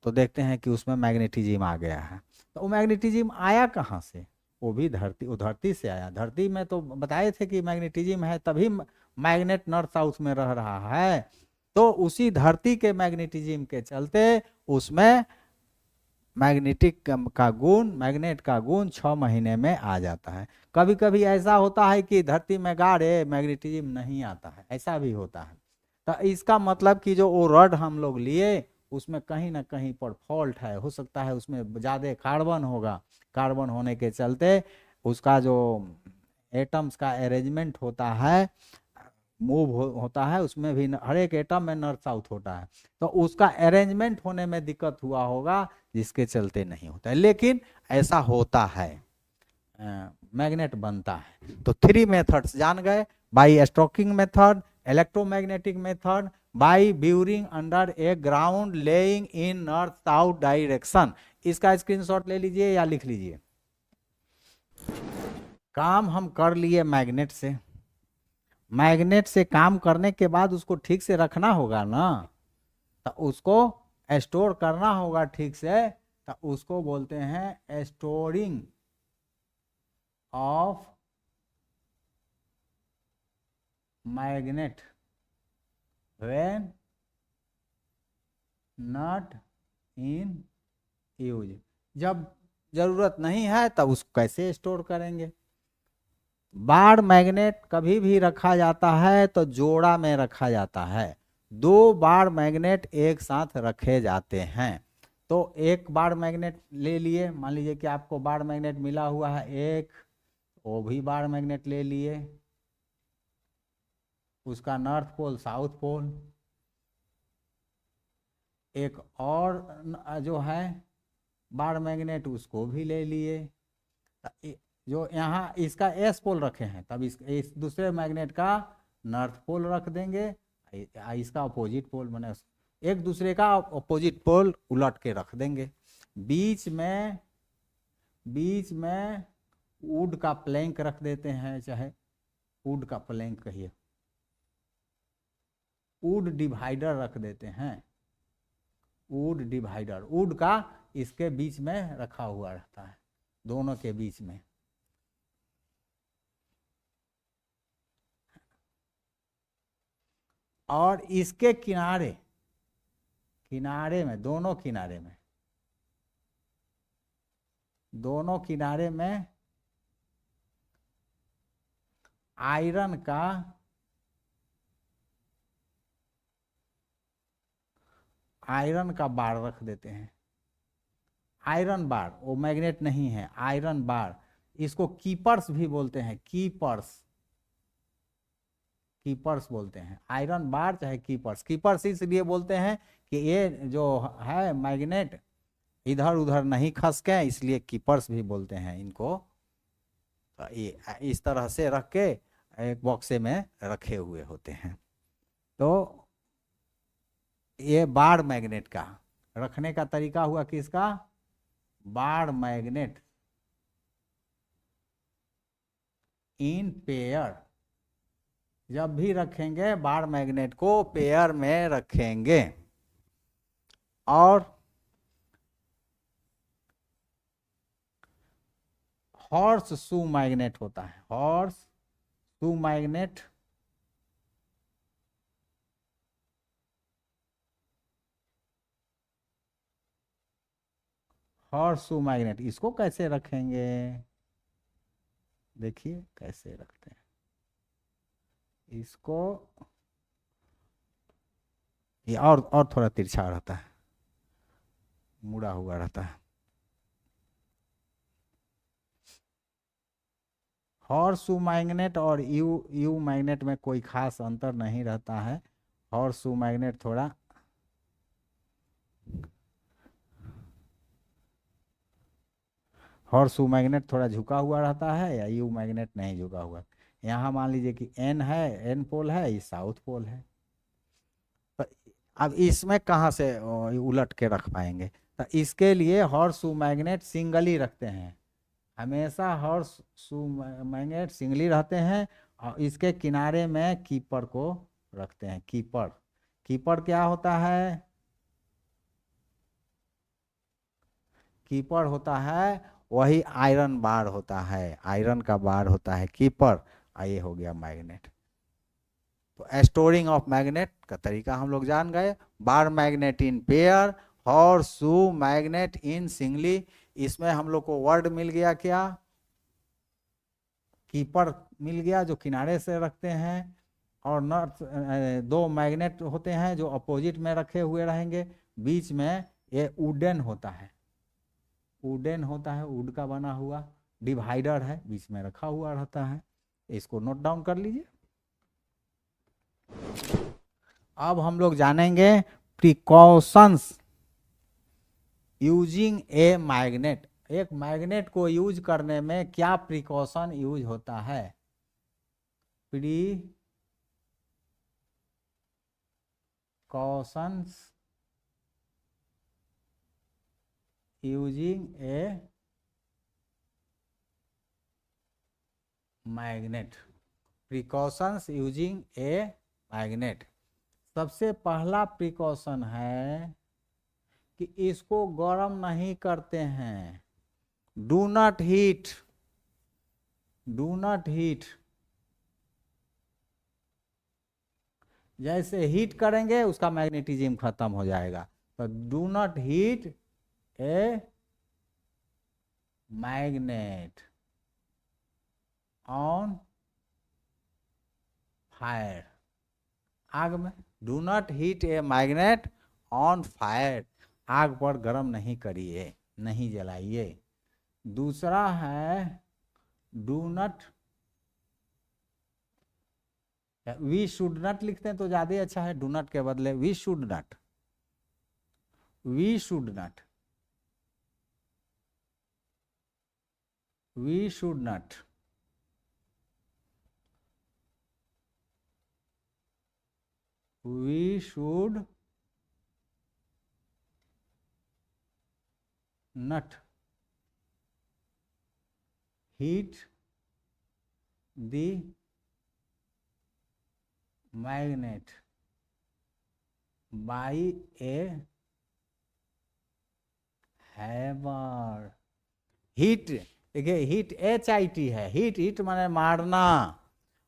तो देखते हैं कि उसमें मैग्नेटिज्म आ गया है। तो वो मैग्नेटिज्म आया कहाँ से? वो भी धरती से आया। धरती में तो बताए थे कि मैग्नेटिज्म है, तभी मैग्नेट नॉर्थ साउथ में रह रहा है। तो उसी धरती के मैग्नेटिज्म के चलते उसमें मैग्नेट का गुण 6 महीने में आ जाता है। कभी कभी ऐसा होता है कि धरती में गाड़े मैग्नेटिज्म नहीं आता है, ऐसा भी होता है। तो इसका मतलब कि जो वो रड हम लोग लिए उसमें कहीं ना कहीं पर फॉल्ट है, हो सकता है उसमें ज़्यादा कार्बन होगा, कार्बन होने के चलते उसका जो एटम्स का अरेंजमेंट होता है, होता है, उसमें भी हर एक एटम में नॉर्थ साउथ होता है, तो उसका अरेंजमेंट होने में दिक्कत हुआ होगा, जिसके चलते नहीं होता है, लेकिन ऐसा होता है, मैग्नेट बनता है। तो 3 मेथड्स जान गए, by stroking method, electromagnetic method, by burying under a ground laying in north south direction. इसका स्क्रीनशॉट ले लीजिए या लिख लीजिए। काम हम कर लिए मैग्नेट से, मैग्नेट से काम करने के बाद उसको ठीक से रखना होगा ना, तो उसको स्टोर करना होगा ठीक से, तो उसको बोलते हैं storing of magnet when not in use. जब जरूरत नहीं है तब उसको कैसे स्टोर करेंगे। बार मैग्नेट कभी भी रखा जाता है तो जोड़ा में रखा जाता है, 2 बार मैग्नेट एक साथ रखे जाते हैं। तो एक बार मैग्नेट ले लिए, मान लीजिए कि आपको बार मैग्नेट मिला हुआ है एक, वो भी बार मैग्नेट ले लिए, उसका नॉर्थ पोल साउथ पोल, एक और जो है बार मैग्नेट उसको भी ले लिए, जो यहाँ इसका एस पोल रखे हैं, तब इस दूसरे मैग्नेट का नॉर्थ पोल रख देंगे, इसका अपोजिट पोल, मैंने एक दूसरे का अपोजिट पोल उलट के रख देंगे। बीच में वुड का प्लैंक रख देते हैं, चाहे वुड का प्लैंक कहिए, वुड डिवाइडर रख देते हैं, वुड डिवाइडर, वुड का इसके बीच में रखा हुआ रहता है, दोनों के बीच में। और इसके किनारे में, दोनों किनारे में आयरन का बार रख देते हैं, आयरन बार, वो मैग्नेट नहीं है, आयरन बार। इसको कीपर्स भी बोलते हैं, कीपर्स बोलते हैं, आयरन बार चाहे कीपर्स इसलिए बोलते हैं कि ये जो है मैग्नेट इधर उधर नहीं खसके, इसलिए कीपर्स भी बोलते हैं इनको। तो ये इस तरह से रख के एक बॉक्से में रखे हुए होते हैं। तो ये बार मैग्नेट का रखने का तरीका हुआ किसका, बार मैग्नेट इन पेयर। जब भी रखेंगे बार मैग्नेट को पेयर में रखेंगे। और हॉर्स शू मैग्नेट होता है, horseshoe magnet, horse shoe magnet, इसको कैसे रखेंगे, देखिए कैसे रखते हैं इसको। ये और थोड़ा तिरछा रहता है, मुड़ा हुआ रहता है। हॉर्स शू मैग्नेट और यू मैग्नेट में कोई खास अंतर नहीं रहता है। हॉर्स शू मैग्नेट थोड़ा झुका हुआ रहता है, या यू मैग्नेट नहीं झुका हुआ। यहाँ मान लीजिए कि एन है, एन पोल है, ये साउथ पोल है, तो अब इसमें कहाँ से उलट के रख पाएंगे। तो इसके लिए हॉर्स शू मैग्नेट सिंगल ही रखते हैं, हमेशा हॉर्स शू मैग्नेट सिंगली रहते हैं। और इसके किनारे में कीपर को रखते हैं, कीपर क्या होता है, कीपर होता है वही आयरन बार होता है, आयरन का बार होता है कीपर। ये हो गया मैग्नेट। तो स्टोरिंग ऑफ मैग्नेट का तरीका हम लोग जान गए, bar magnet in pair, horse shoe magnet in singly. इसमें हम लोग को वर्ड मिल गया क्या, कीपर मिल गया जो किनारे से रखते हैं, और नॉर्थ 2 मैग्नेट होते हैं जो अपोजिट में रखे हुए रहेंगे। बीच में ये वुडन होता है, वुड का बना हुआ डिवाइडर है, बीच में रखा हुआ रहता है। इसको नोट डाउन कर लीजिए। अब हम लोग जानेंगे प्रिकॉशंस यूजिंग ए मैग्नेट। एक मैग्नेट को यूज करने में क्या प्रिकॉशन यूज होता है। Precautions using a magnet. Precautions using a magnet. सबसे पहला प्रिकॉशन है कि इसको गर्म नहीं करते हैं। Do not heat, do not heat. जैसे हीट करेंगे उसका मैग्नेटिज्म खत्म हो जाएगा। तो do not heat a magnet on fire. आग में do not heat a magnet on fire. आग पर गर्म नहीं करिए, नहीं जलाइए। दूसरा है do not, we should not लिखते हैं तो ज्यादा अच्छा है, डू नॉट के बदले we should not, we should not, we should not. We should not hit the magnet by a hammer. Hit, देखिए हीट HIT है, हीट हीट माने मारना।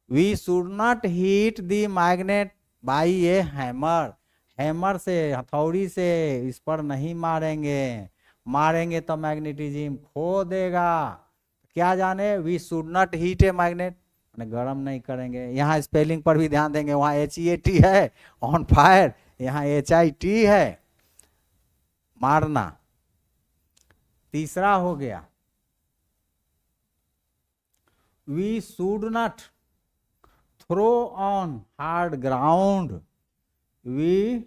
We should not hit the magnet by a hammer. Hammer से, हथौड़ी से इस पर नहीं मारेंगे, मारेंगे तो मैग्नेटिज्म खो देगा। क्या जाने, we should not heat a magnet मैंने गर्म नहीं करेंगे। यहाँ स्पेलिंग पर भी ध्यान देंगे, वहाँ HEAT है ऑन फायर, यहाँ HIT है मारना। तीसरा हो गया we should not throw on hard ground. We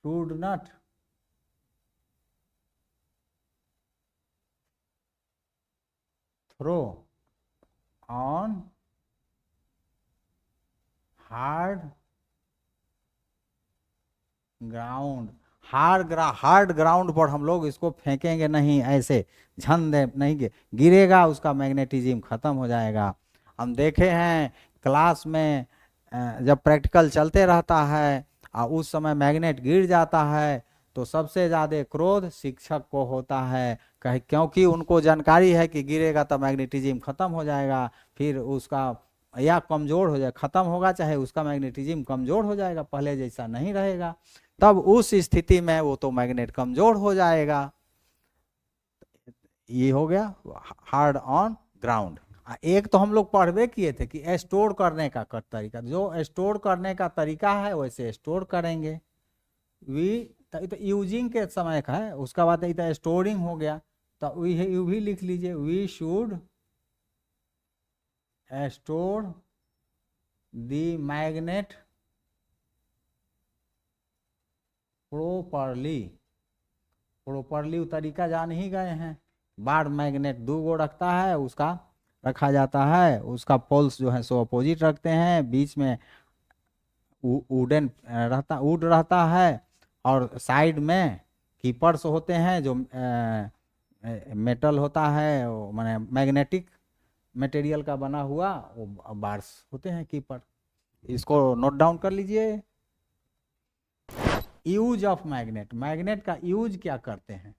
should not throw on hard ground. Hard ground पर हम लोग इसको फेंकेंगे नहीं, ऐसे झन दे नहीं गिरेगा, उसका मैग्नेटिज्म खत्म हो जाएगा। हम देखे हैं क्लास में जब प्रैक्टिकल चलते रहता है और उस समय मैग्नेट गिर जाता है तो सबसे ज़्यादा क्रोध शिक्षक को होता है, कहीं क्योंकि उनको जानकारी है कि गिरेगा तो मैग्नेटिज्म खत्म हो जाएगा, फिर उसका या कमज़ोर हो जाए, ख़त्म होगा, चाहे उसका मैग्नेटिज्म कमज़ोर हो जाएगा, पहले जैसा नहीं रहेगा। तब उस स्थिति में वो तो मैग्नेट कमज़ोर हो जाएगा। ये हो गया हार्ड ऑन ग्राउंड। एक तो हम लोग पढ़वे किए थे कि स्टोर करने का तरीका, जो स्टोर करने का तरीका है वैसे स्टोर करेंगे। वी तो यूजिंग के समय का है, उसका बाद तो स्टोरिंग हो गया, तो यू भी लिख लीजिए we should store the magnet properly. Properly तरीका जान ही गए हैं। बार मैग्नेट 2 गो रखता है, उसका रखा जाता है, उसका पोल्स जो है सो अपोजिट रखते हैं, बीच में वुडन रहता, वुड रहता है, और साइड में कीपर्स होते हैं जो मेटल होता है, वो माने मैग्नेटिक मटेरियल का बना हुआ, वो बार्स होते हैं कीपर। इसको नोट डाउन कर लीजिए। यूज ऑफ मैग्नेट, मैग्नेट का यूज क्या करते हैं।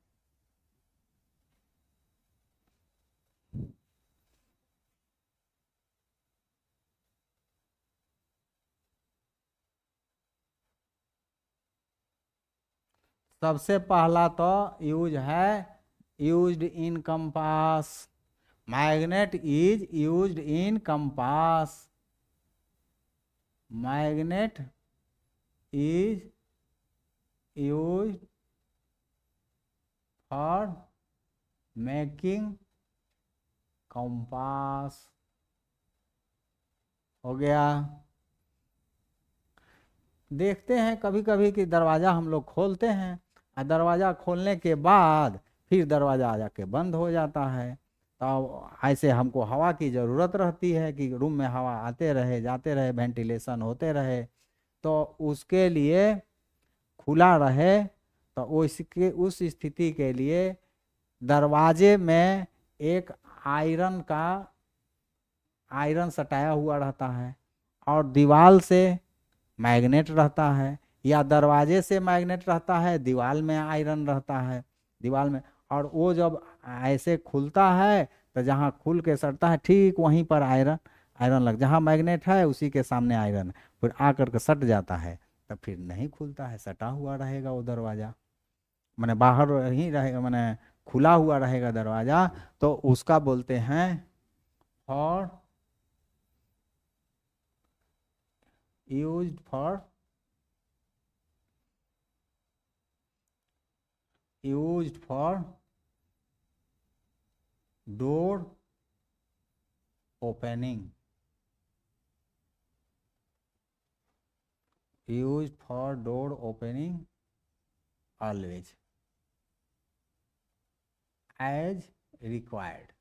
सबसे पहला तो यूज है used in compass. Magnet is used in compass. Magnet is used for making compass हो गया। देखते हैं कभी कभी कि दरवाज़ा हम लोग खोलते हैं और दरवाज़ा खोलने के बाद फिर दरवाज़ा आ जाके बंद हो जाता है। तो ऐसे हमको हवा की ज़रूरत रहती है कि रूम में हवा आते रहे जाते रहे, वेंटिलेशन होते रहे। तो उसके लिए खुला रहे, तो उसके उस स्थिति के लिए दरवाजे में एक आयरन सटाया हुआ रहता है और दीवार से मैग्नेट रहता है, या दरवाजे से मैग्नेट रहता है, दीवार में आयरन रहता है, दीवार में। और वो जब ऐसे खुलता है तो जहाँ खुल के सटता है ठीक वहीं पर आयरन आयरन लग, जहाँ मैग्नेट है उसी के सामने आयरन है, फिर आकर के सट जाता है तो फिर नहीं खुलता है, सटा हुआ रहेगा वो दरवाज़ा, मैंने बाहर ही रहेगा, मैंने खुला हुआ रहेगा दरवाज़ा। तो उसका बोलते हैं for used for door opening, used for door opening always as required।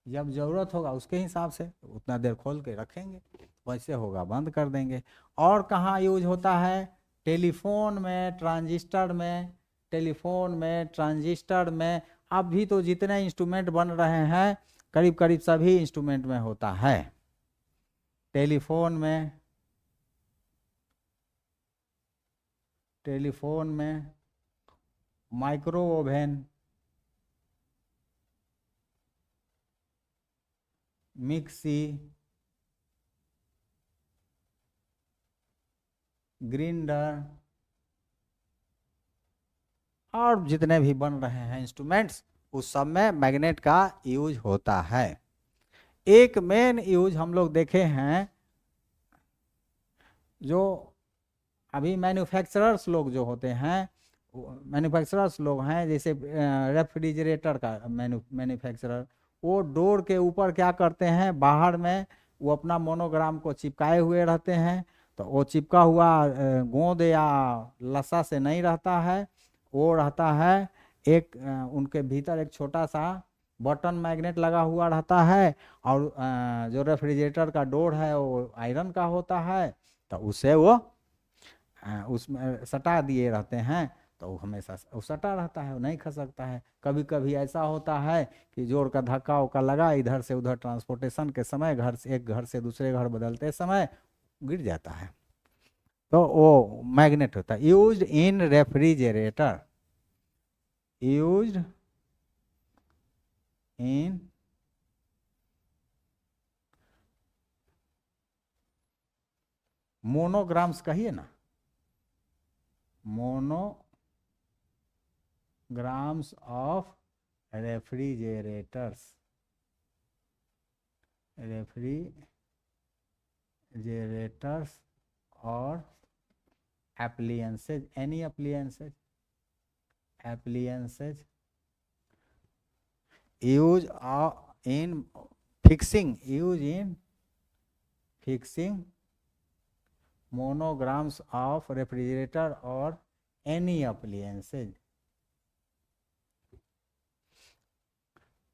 जब जरूरत होगा उसके हिसाब से उतना देर खोल के रखेंगे, वैसे होगा बंद कर देंगे। और कहाँ यूज होता है? टेलीफोन में, ट्रांजिस्टर में, टेलीफोन में, ट्रांजिस्टर में। अब भी तो जितने इंस्ट्रूमेंट बन रहे हैं करीब करीब सभी इंस्ट्रूमेंट में होता है। टेलीफोन में माइक्रो ओवन, मिक्सी, ग्राइंडर और जितने भी बन रहे हैं इंस्ट्रूमेंट्स उस सब में मैग्नेट का यूज होता है। एक मेन यूज हम लोग देखे हैं, जो अभी मैन्युफैक्चरर्स लोग जो होते हैं, मैन्युफैक्चरर्स लोग हैं जैसे रेफ्रिजरेटर का मैन्युफैक्चरर, वो डोर के ऊपर क्या करते हैं, बाहर में वो अपना मोनोग्राम को चिपकाए हुए रहते हैं। तो वो चिपका हुआ गोंद या लसा से नहीं रहता है, वो रहता है एक उनके भीतर एक छोटा सा बटन मैग्नेट लगा हुआ रहता है। और जो रेफ्रिजरेटर का डोर है वो आयरन का होता है, तो उसे वो उसमें सटा दिए रहते हैं, तो वो हमेशा वो सटा रहता है, वो नहीं खसकता है। कभी कभी ऐसा होता है कि जोर का धक्का उक्का लगा इधर से उधर ट्रांसपोर्टेशन के समय, एक घर से दूसरे घर बदलते समय गिर जाता है, तो वो मैग्नेट होता है। Used in refrigerator, used in monograms कहिए ना, मोनोग्राम्स ऑफ रेफ्रिजरेटर्स, रेफ्रिजरेटर्स और appliances, any appliances use in fixing monograms of refrigerator or any appliances।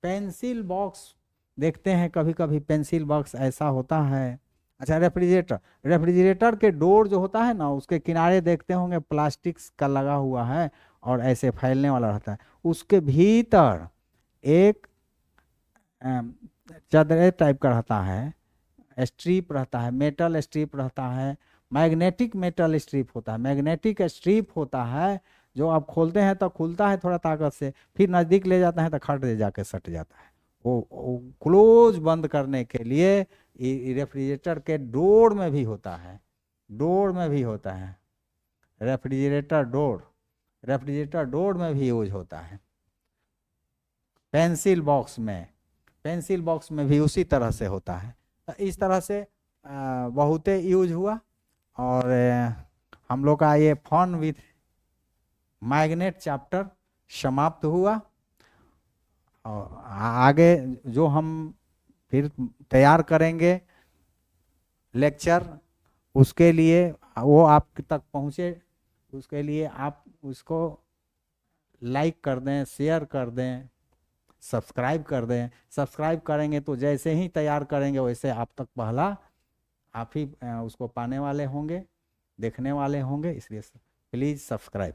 Pencil box देखते हैं कभी कभी, पेंसिल बॉक्स ऐसा होता है। अच्छा, रेफ्रिजरेटर के डोर जो होता है ना, उसके किनारे देखते होंगे प्लास्टिक का लगा हुआ है और ऐसे फैलने वाला रहता है। उसके भीतर एक चादर टाइप का रहता है, स्ट्रिप रहता है, मेटल स्ट्रिप रहता है, मैग्नेटिक मेटल स्ट्रिप होता है, मैग्नेटिक स्ट्रिप होता है, जो आप खोलते हैं तो खुलता है थोड़ा ताकत से, फिर नज़दीक ले जाते हैं तो खट दे जाके सट जाता है। वो क्लोज बंद करने के लिए रेफ्रिजरेटर के डोर में भी होता है, रेफ्रिजरेटर डोर में भी यूज होता है। पेंसिल बॉक्स में भी उसी तरह से होता है। तो इस तरह से बहुत यूज हुआ। और हम लोग का ये फन विथ मैग्नेट चैप्टर समाप्त हुआ। और आगे जो हम फिर तैयार करेंगे लेक्चर, उसके लिए वो आप तक पहुँचे, उसके लिए आप उसको लाइक कर दें, शेयर कर दें, सब्सक्राइब कर दें। सब्सक्राइब करेंगे तो जैसे ही तैयार करेंगे वैसे आप तक पहला आप ही उसको पाने वाले होंगे, देखने वाले होंगे, इसलिए प्लीज़ सब्सक्राइब।